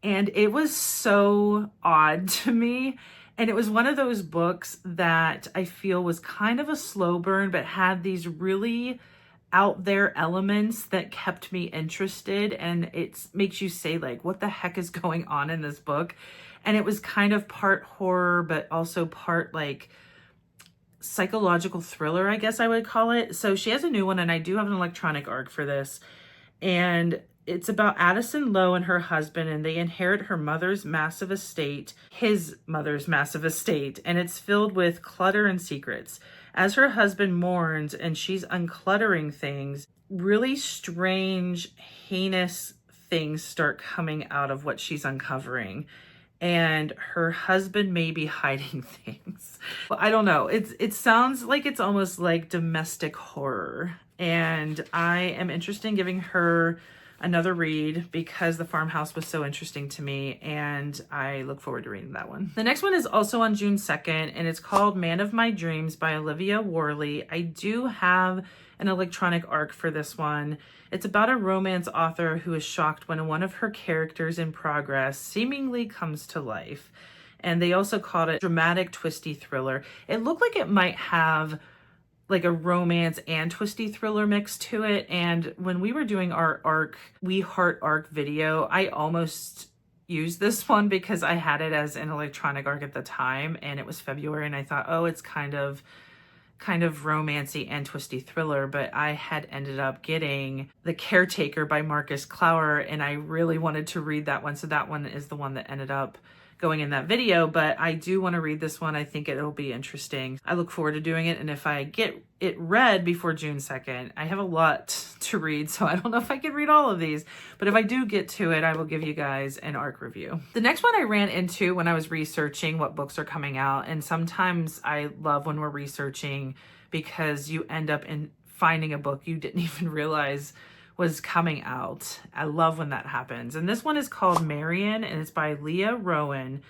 and it was so odd to me. And it was one of those books that I feel was kind of a slow burn, but had these really out there elements that kept me interested, and it makes you say, like, what the heck is going on in this book? And it was kind of part horror but also part like psychological thriller, I guess I would call it. So she has a new one, and I do have an electronic ARC for this, and it's about Addison Lowe and her husband, and they inherit her mother's massive estate, his mother's massive estate, and it's filled with clutter and secrets. As her husband mourns and she's uncluttering things, really strange, heinous things start coming out of what she's uncovering. And her husband may be hiding things. I don't know. It sounds like it's almost like domestic horror. And I am interested in giving her another read because The Farmhouse was so interesting to me, and I look forward to reading that one. The next one is also on June 2nd, and it's called Man of My Dreams by Olivia Worley. I do have an electronic arc for this one. It's about a romance author who is shocked when one of her characters in progress seemingly comes to life. And they also called it dramatic, twisty thriller. It looked like it might have like a romance and twisty thriller mix to it. And when we were doing our arc, We Heart Arc video, I almost used this one because I had it as an electronic arc at the time, and it was February, and I thought, oh, it's kind of romancy and twisty thriller, but I had ended up getting The Caretaker by Marcus Clower, and I really wanted to read that one. So that one is the one that ended up going in that video, but I do want to read this one. I think it'll be interesting. I look forward to doing it, and if I get it read before June 2nd, I have a lot to read, so I don't know if I can read all of these, but if I do get to it, I will give you guys an arc review. The next one I ran into when I was researching what books are coming out, and sometimes I love when we're researching because you end up in finding a book you didn't even realize was coming out. I love when that happens. And this one is called Marian, and it's by Leah Rowan.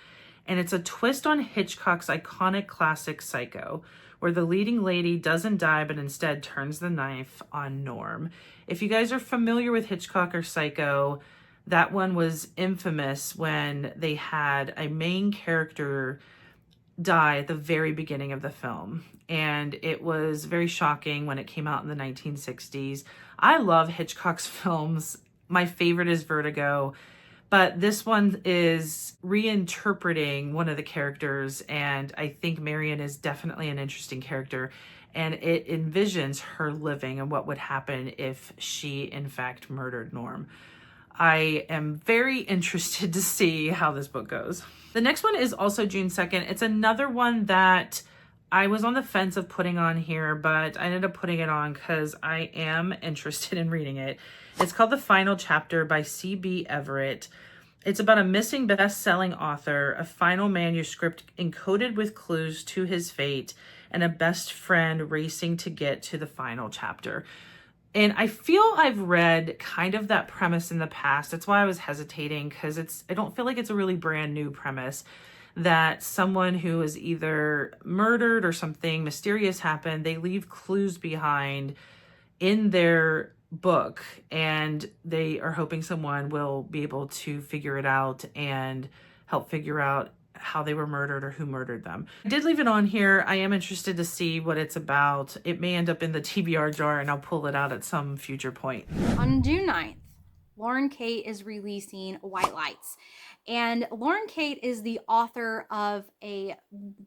And it's a twist on Hitchcock's iconic classic Psycho, where the leading lady doesn't die, but instead turns the knife on Norm. If you guys are familiar with Hitchcock or Psycho, that one was infamous when they had a main character die at the very beginning of the film. And it was very shocking when it came out in the 1960s. I love Hitchcock's films. My favorite is Vertigo, but this one is reinterpreting one of the characters, and I think Marian is definitely an interesting character, and it envisions her living and what would happen if she in fact murdered Norm. I am very interested to see how this book goes. The next one is also June 2nd. It's another one that I was on the fence of putting on here, but I ended up putting it on because I am interested in reading it. It's called The Final Chapter by C.B. Everett. It's about a missing best-selling author, a final manuscript encoded with clues to his fate, and a best friend racing to get to the final chapter. And I feel I've read kind of that premise in the past. That's why I was hesitating, because I don't feel like it's a really brand new premise, that someone who is either murdered or something mysterious happened, they leave clues behind in their book, and they are hoping someone will be able to figure it out and help figure out how they were murdered or who murdered them. I did leave it on here. I am interested to see what it's about. It may end up in the TBR jar, and I'll pull it out at some future point. On June 9th, Lauren Kate is releasing White Lights. And Lauren Kate is the author of a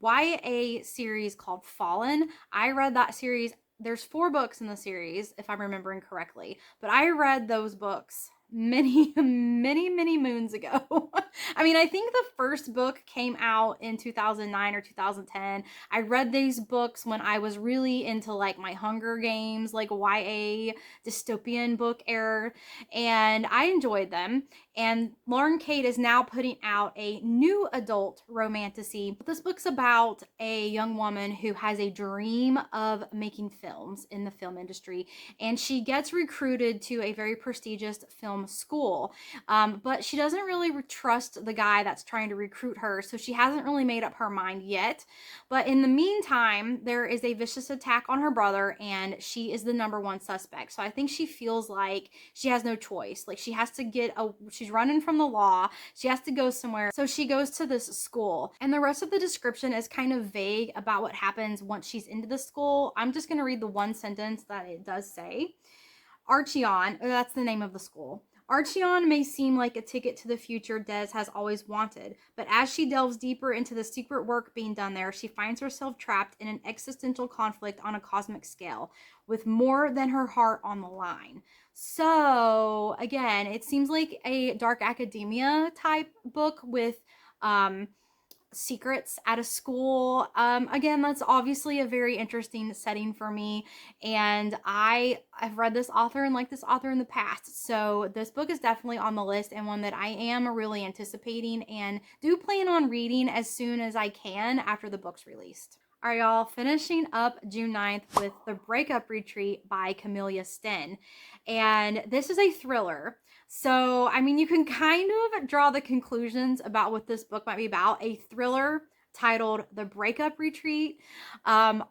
YA series called Fallen. I read that series. There's 4 books in the series, if I'm remembering correctly. But I read those books many moons ago. I mean, I think the first book came out in 2009 or 2010. I read these books when I was really into like my Hunger Games, like YA dystopian book era, and I enjoyed them. And Lauren Kate is now putting out a new adult romantasy. This book's about a young woman who has a dream of making films in the film industry, and she gets recruited to a very prestigious film school, but she doesn't really trust the guy that's trying to recruit her, so she hasn't really made up her mind yet. But in the meantime, there is a vicious attack on her brother, and she is the #1 suspect. So I think she feels like she has no choice. Like she has to she's running from the law. She has to go somewhere. So she goes to this school, and the rest of the description is kind of vague about what happens once she's into the school. I'm just going to read the one sentence that it does say. Archeon, that's the name of the school. Archeon may seem like a ticket to the future Des has always wanted, but as she delves deeper into the secret work being done there, she finds herself trapped in an existential conflict on a cosmic scale, with more than her heart on the line. So, again, it seems like a dark academia type book with secrets at a school. Again, that's obviously a very interesting setting for me, and I've read this author and liked this author in the past, so this book is definitely on the list, and one that I am really anticipating and do plan on reading as soon as I can after the book's released. All right, y'all, finishing up June 9th with The Breakup Retreat by Camellia Sten. And this is a thriller. So, I mean, you can kind of draw the conclusions about what this book might be about. A thriller titled The Breakup Retreat.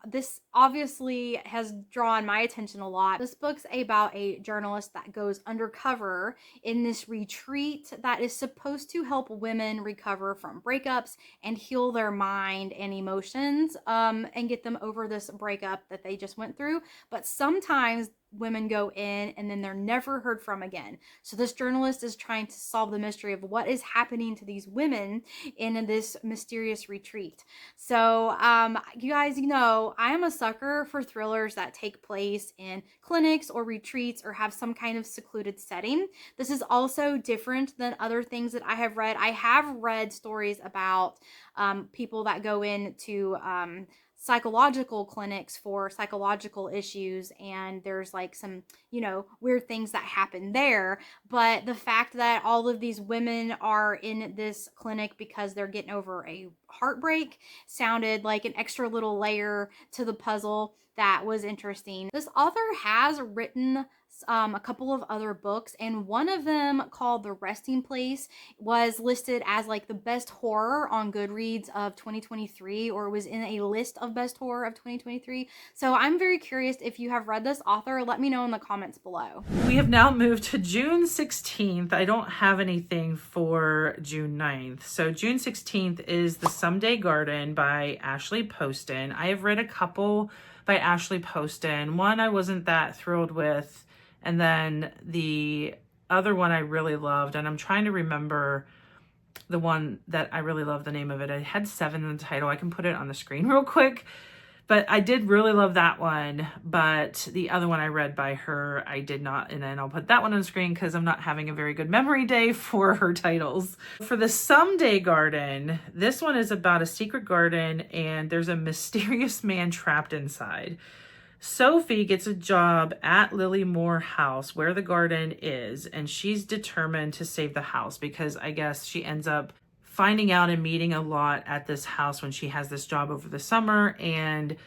This obviously has drawn my attention a lot. This book's about a journalist that goes undercover in this retreat that is supposed to help women recover from breakups and heal their mind and emotions, and get them over this breakup that they just went through. But sometimes women go in and then they're never heard from again. So this journalist is trying to solve the mystery of what is happening to these women in this mysterious retreat. So you guys, I am a sucker for thrillers that take place in clinics or retreats or have some kind of secluded setting. This is also different than other things that I have read. I have read stories about people that go into psychological clinics for psychological issues, and there's like some weird things that happen there. But the fact that all of these women are in this clinic because they're getting over a heartbreak sounded like an extra little layer to the puzzle that was interesting. This author has written a couple of other books, and one of them, called The Resting Place, was listed as like the best horror on Goodreads of 2023, or was in a list of best horror of 2023. So I'm very curious if you have read this author. Let me know in the comments below. We have now moved to June 16th. I don't have anything for June 9th. So June 16th is The Someday Garden by Ashley Poston. I have read a couple by Ashley Poston. One I wasn't that thrilled with, and then the other one I really loved, and I'm trying to remember the one that I really love the name of it. I had 7 in the title. I can put it on the screen real quick. But I did really love that one. But the other one I read by her, I did not. And then I'll put that one on the screen because I'm not having a very good memory day for her titles. For The Someday Garden, this one is about a secret garden and there's a mysterious man trapped inside. Sophie gets a job at Lily Moore House where the garden is, and she's determined to save the house because I guess she ends up finding out and meeting a lot at this house when she has this job over the summer, and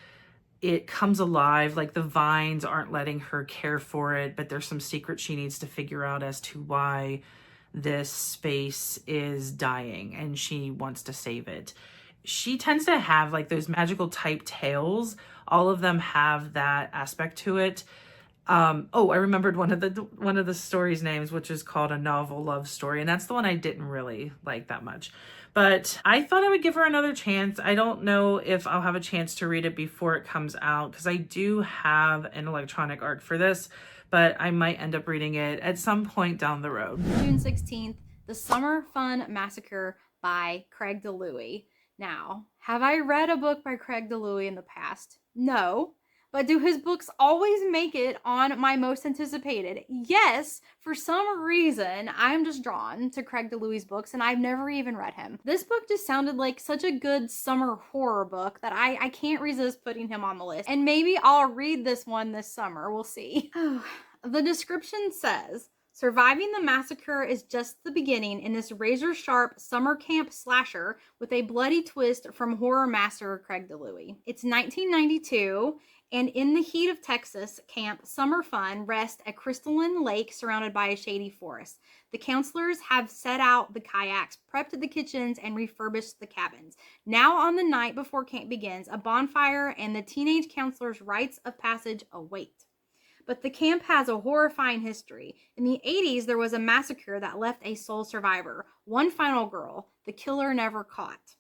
it comes alive. Like, the vines aren't letting her care for it, but there's some secret she needs to figure out as to why this space is dying and she wants to save it. She tends to have like those magical type tales. All of them have that aspect to it. I remembered one of the story's names, which is called A Novel Love Story, and that's the one I didn't really like that much. But I thought I would give her another chance. I don't know if I'll have a chance to read it before it comes out, because I do have an electronic ARC for this, but I might end up reading it at some point down the road. June 16th, The Summer Fun Massacre by Craig DeLuey. Now, have I read a book by Craig DeLuey in the past? No. But do his books always make it on my most anticipated? Yes. For some reason, I'm just drawn to Craig DeLuey's books, and I've never even read him. This book just sounded like such a good summer horror book that I can't resist putting him on the list. And maybe I'll read this one this summer. We'll see. The description says, surviving the massacre is just the beginning in this razor-sharp summer camp slasher with a bloody twist from horror master Craig DeLuey. It's 1992, and in the heat of Texas, Camp Summer Fun rests a crystalline lake surrounded by a shady forest. The counselors have set out the kayaks, prepped the kitchens, and refurbished the cabins. Now, on the night before camp begins, a bonfire and the teenage counselors' rites of passage await. But the camp has a horrifying history. In the 80s, there was a massacre that left a sole survivor, one final girl, the killer never caught.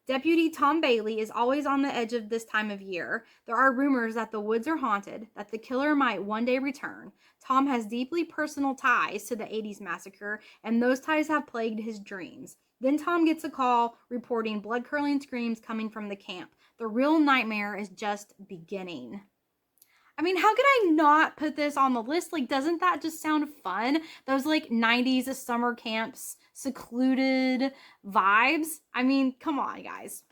Deputy Tom Bailey is always on the edge of this time of year. There are rumors that the woods are haunted, that the killer might one day return. Tom has deeply personal ties to the 80s massacre, and those ties have plagued his dreams. Then Tom gets a call reporting blood-curdling screams coming from the camp. The real nightmare is just beginning. I mean, how could I not put this on the list? Like, doesn't that just sound fun? Those like 90s summer camps, secluded vibes. I mean, come on, guys.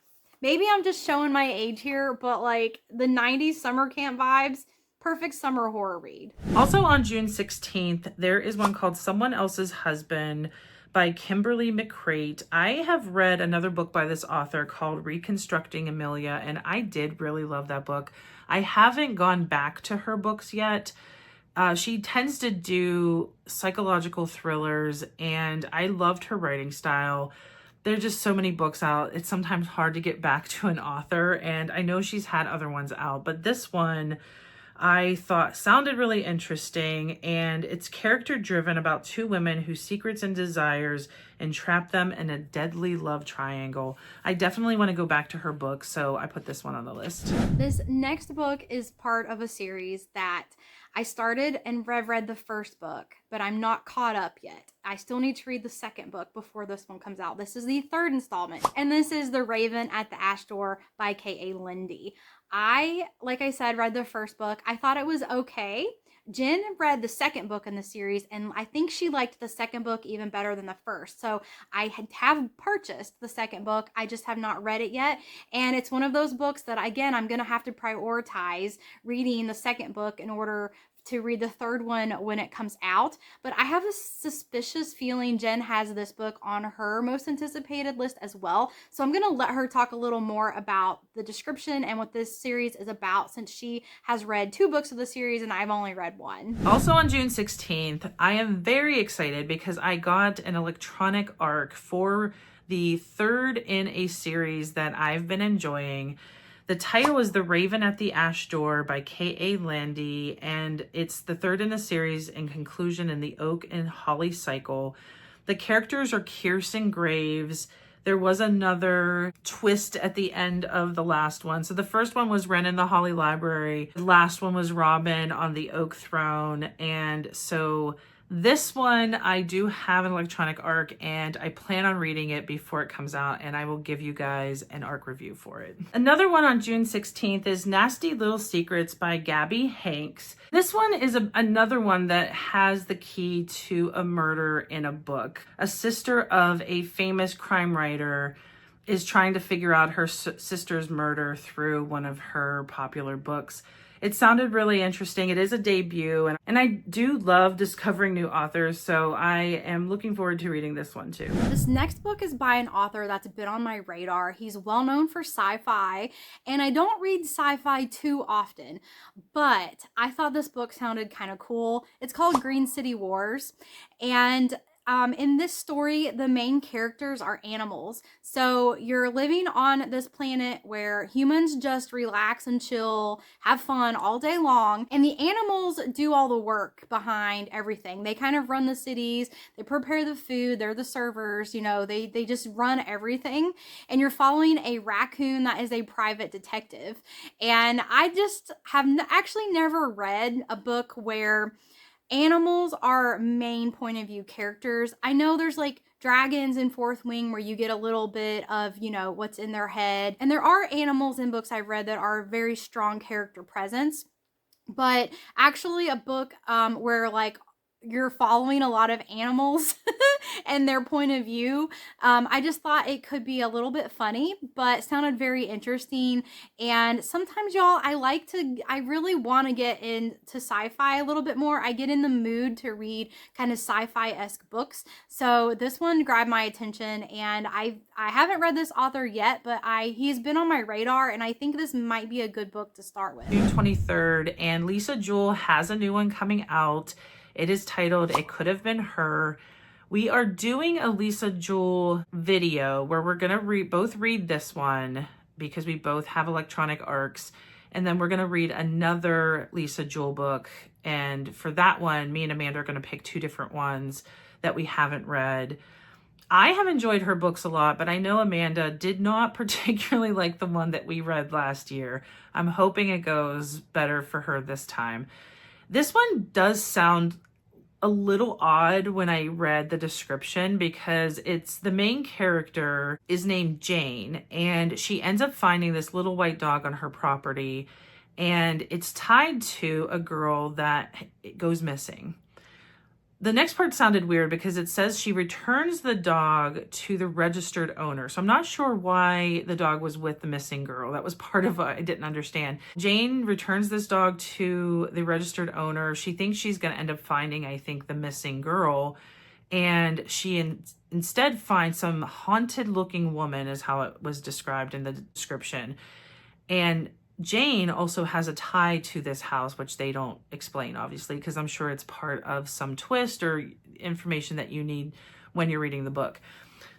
Maybe I'm just showing my age here, but like the 90s summer camp vibes, perfect summer horror read. Also on June 16th, there is one called Someone Else's Husband by Kimberly McCrate. I have read another book by this author called Reconstructing Amelia, and I did really love that book. I haven't gone back to her books yet. She tends to do psychological thrillers, and I loved her writing style. There's just so many books out. It's sometimes hard to get back to an author, and I know she's had other ones out, but this one I thought sounded really interesting, and it's character driven about two women whose secrets and desires entrap them in a deadly love triangle. I definitely want to go back to her book, so I put this one on the list. This next book is part of a series that I started and read the first book, but I'm not caught up yet. I still need to read the second book before this one comes out. This is the third installment, and this is The Raven at the Ash Door by K.A. Lindy. Like I said, read the first book. I thought it was okay. Jen read the second book in the series, and I think she liked the second book even better than the first. So I have purchased the second book. I just have not read it yet. And it's one of those books that, again, I'm going to have to prioritize reading the second book in order to read the third one when it comes out. But I have a suspicious feeling Jen has this book on her most anticipated list as well. So I'm going to let her talk a little more about the description and what this series is about, since she has read 2 books of the series and I've only read 1. Also on June 16th, I am very excited because I got an electronic ARC for the third in a series that I've been enjoying. The title is The Raven at the Ash Door by K.A. Lindy, and it's the third in the series in conclusion in the Oak and Holly cycle. The characters are Kirsten Graves. There was another twist at the end of the last one. So the first one was Wren in the Holly Library. The last one was Robin on the Oak Throne. And so this one, I do have an electronic ARC, and I plan on reading it before it comes out, and I will give you guys an ARC review for it. Another one on June 16th is Nasty Little Secrets by Gabby Hanks. This one is another one that has the key to a murder in a book. A sister of a famous crime writer is trying to figure out her sister's murder through one of her popular books. It sounded really interesting. It is a debut, and I do love discovering new authors, so I am looking forward to reading this one too. This next book is by an author that's been on my radar. He's well known for sci-fi, and I don't read sci-fi too often, but I thought this book sounded kind of cool. It's called Green City Wars, and in this story, the main characters are animals. So you're living on this planet where humans just relax and chill, have fun all day long, and the animals do all the work behind everything. They kind of run the cities, they prepare the food, they're the servers, you know, they just run everything. And you're following a raccoon that is a private detective. And I just have actually never read a book where animals are main point of view characters. I know there's like dragons in Fourth Wing where you get a little bit of, you know, what's in their head. And there are animals in books I've read that are very strong character presence. But actually a book where like you're following a lot of animals and their point of view. I just thought it could be a little bit funny, but sounded very interesting. And sometimes, y'all, I really want to get into sci-fi a little bit more. I get in the mood to read kind of sci-fi-esque books. So this one grabbed my attention, and I haven't read this author yet, but he's been on my radar, and I think this might be a good book to start with. June 23rd, and Lisa Jewell has a new one coming out. It is titled It Could Have Been Her. We are doing a Lisa Jewell video where we're going to both read this one because we both have electronic ARCs. And then we're going to read another Lisa Jewell book. And for that one, me and Amanda are going to pick 2 different ones that we haven't read. I have enjoyed her books a lot, but I know Amanda did not particularly like the one that we read last year. I'm hoping it goes better for her this time. This one does sound a little odd when I read the description because it's the main character is named Jane, and she ends up finding this little white dog on her property, and it's tied to a girl that goes missing. The next part sounded weird because it says she returns the dog to the registered owner. So I'm not sure why the dog was with the missing girl. That was part of what I didn't understand. Jane returns this dog to the registered owner. She thinks she's going to end up finding, I think, the missing girl. And she instead finds some haunted looking woman, is how it was described in the description. And Jane also has a tie to this house, which they don't explain, obviously, because I'm sure it's part of some twist or information that you need when you're reading the book.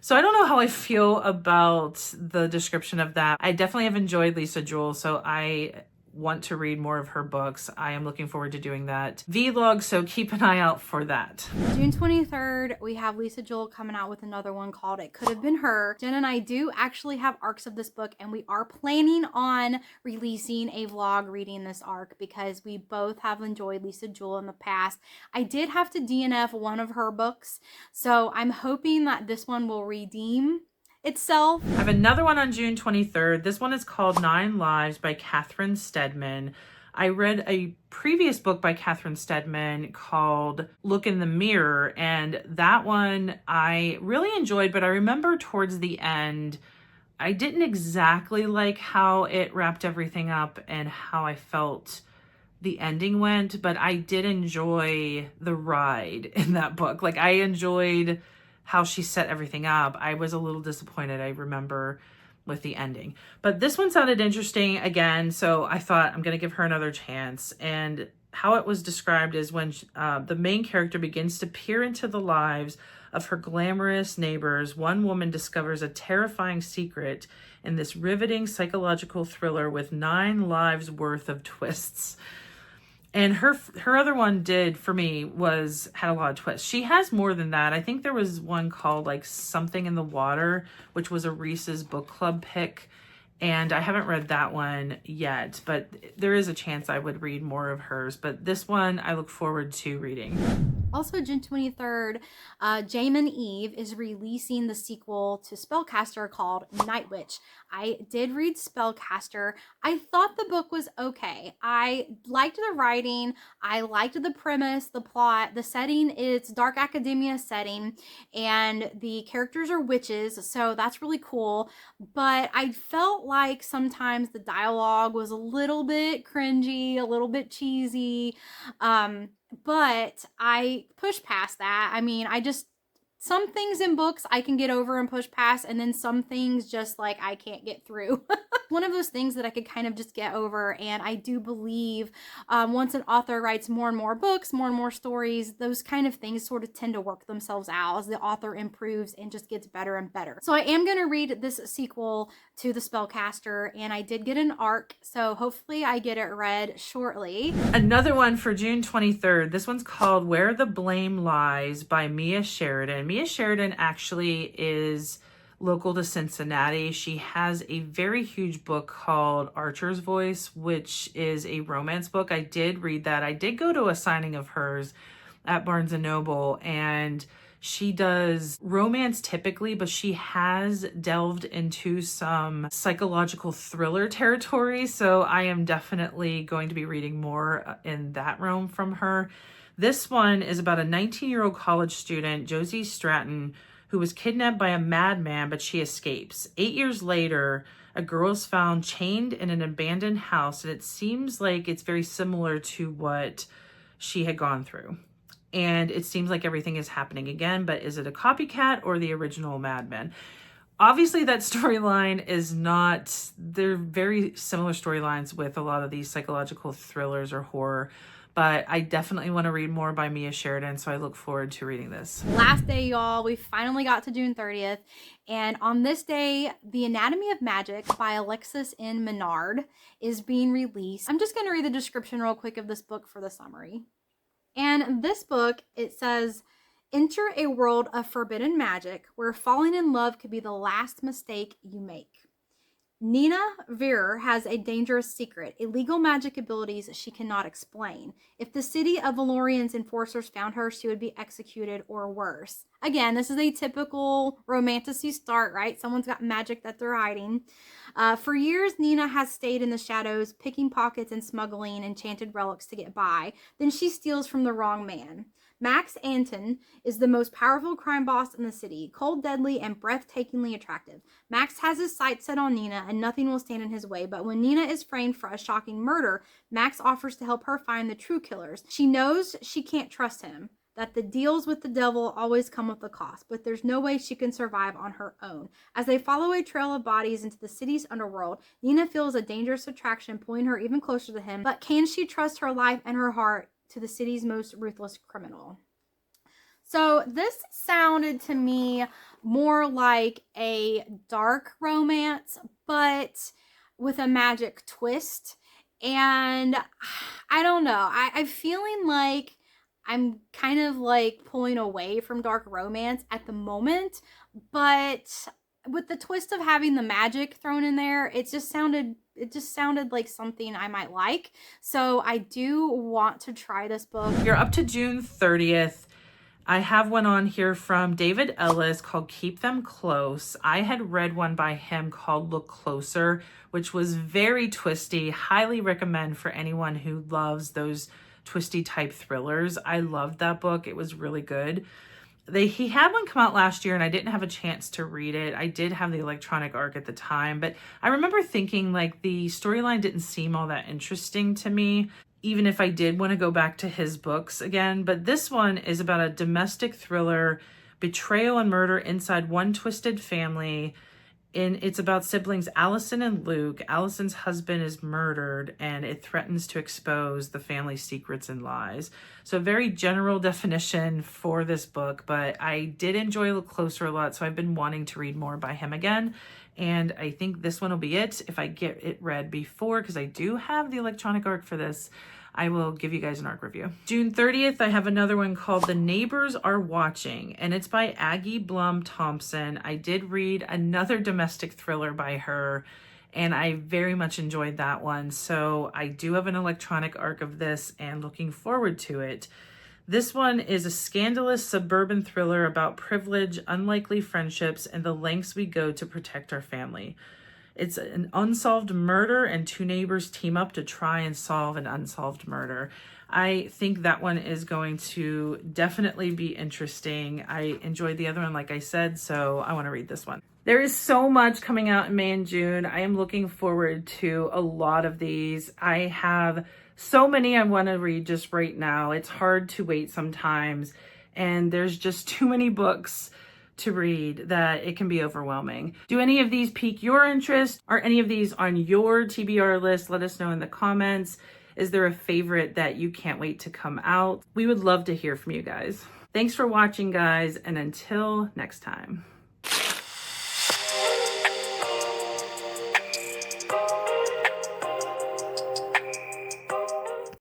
So I don't know how I feel about the description of that. I definitely have enjoyed Lisa Jewell, so I want to read more of her books. I am looking forward to doing that vlog, so keep an eye out for that. June 23rd, we have Lisa Jewell coming out with another one called It Could Have Been Her. Jen and I do actually have arcs of this book, and we are planning on releasing a vlog reading this arc because we both have enjoyed Lisa Jewell in the past. I did have to DNF one of her books, so I'm hoping that this one will redeem itself. I have another one on June 23rd. This one is called 9 Lives by Catherine Steadman. I read a previous book by Catherine Steadman called Look in the Mirror, and that one I really enjoyed, but I remember towards the end, I didn't exactly like how it wrapped everything up and how I felt the ending went, but I did enjoy the ride in that book. Like, I enjoyed how she set everything up. I was a little disappointed, I remember, with the ending. But this one sounded interesting again, so I thought I'm going to give her another chance. And how it was described is when the main character begins to peer into the lives of her glamorous neighbors, one woman discovers a terrifying secret in this riveting psychological thriller with 9 lives worth of twists. And her other one did, for me, had a lot of twists. She has more than that. I think there was one called like Something in the Water, which was a Reese's book club pick. And I haven't read that one yet, but there is a chance I would read more of hers. But this one I look forward to reading. Also, June 23rd, Jamin Eve is releasing the sequel to Spellcaster called Night Witch. I did read Spellcaster. I thought the book was okay. I liked the writing. I liked the premise, the plot, the setting. It's dark academia setting, and the characters are witches, so that's really cool. But I felt like sometimes the dialogue was a little bit cringy, a little bit cheesy. But I pushed past that. I mean, some things in books I can get over and push past, and then some things just like I can't get through. One of those things that I could kind of just get over, and I do believe once an author writes more and more books, more and more stories, those kind of things sort of tend to work themselves out as the author improves and just gets better and better. So I am going to read this sequel to the Spellcaster, and I did get an arc, so hopefully I get it read shortly. Another one for June 23rd. This one's called Where the Blame Lies by Mia Sheridan. Mia Sheridan actually is local to Cincinnati. She has a very huge book called Archer's Voice, which is a romance book. I did read that. I did go to a signing of hers at Barnes & Noble, and she does romance typically, but she has delved into some psychological thriller territory. So I am definitely going to be reading more in that realm from her. This one is about a 19-year-old college student, Josie Stratton, who was kidnapped by a madman, but she escapes. 8 years later, a girl is found chained in an abandoned house, and it seems like it's very similar to what she had gone through. And it seems like everything is happening again, but is it a copycat or the original madman? Obviously, that storyline is not, they're very similar storylines with a lot of these psychological thrillers or horror, but I definitely want to read more by Mia Sheridan, so I look forward to reading this. Last day, y'all, we finally got to June 30th, and on this day, The Anatomy of Magic by Alexis N. Menard is being released. I'm just going to read the description real quick of this book for the summary. And this book, it says, enter a world of forbidden magic where falling in love could be the last mistake you make. Nina Veer has a dangerous secret, illegal magic abilities she cannot explain. If the city of Valorian's enforcers found her, she would be executed or worse. Again, this is a typical romantasy start, right? Someone's got magic that they're hiding. For years, Nina has stayed in the shadows, picking pockets and smuggling enchanted relics to get by. Then she steals from the wrong man. Max Anton is the most powerful crime boss in the city, cold, deadly, and breathtakingly attractive. Max has his sights set on Nina, and nothing will stand in his way, but when Nina is framed for a shocking murder, Max offers to help her find the true killers. She knows she can't trust him, that the deals with the devil always come with a cost, but there's no way she can survive on her own. As they follow a trail of bodies into the city's underworld, Nina feels a dangerous attraction pulling her even closer to him, but can she trust her life and her heart to the city's most ruthless criminal? So this sounded to me more like a dark romance, but with a magic twist. And I don't know. I'm feeling like I'm kind of like pulling away from dark romance at the moment, but with the twist of having the magic thrown in there, it just sounded like something I might like. So I do want to try this book. You're up to June 30th. I have one on here from David Ellis called Keep Them Close. I had read one by him called Look Closer, which was very twisty. Highly recommend for anyone who loves those twisty type thrillers. I loved that book. It was really good. He had one come out last year and I didn't have a chance to read it. I did have the electronic arc at the time, but I remember thinking like the storyline didn't seem all that interesting to me, even if I did want to go back to his books again. But this one is about a domestic thriller, betrayal and murder inside one twisted family. And it's about siblings Allison and Luke. Allison's husband is murdered and it threatens to expose the family's secrets and lies. So a very general definition for this book, but I did enjoy Look Closer a lot. So I've been wanting to read more by him again. And I think this one will be it. If I get it read before, because I do have the electronic arc for this, I will give you guys an arc review. June 30th, I have another one called The Neighbors Are Watching, and it's by Aggie Blum Thompson. I did read another domestic thriller by her, and I very much enjoyed that one. So I do have an electronic arc of this and looking forward to it. This one is a scandalous suburban thriller about privilege, unlikely friendships, and the lengths we go to protect our family. It's an unsolved murder and two neighbors team up to try and solve an unsolved murder. I think that one is going to definitely be interesting. I enjoyed the other one, like I said, so I want to read this one. There is so much coming out in May and June. I am looking forward to a lot of these. I have so many I want to read just right now. It's hard to wait sometimes, and there's just too many books to read that it can be overwhelming. Do any of these pique your interest? Are any of these on your TBR list? Let us know in the comments. Is there a favorite that you can't wait to come out? We would love to hear from you guys. Thanks for watching, guys, and until next time.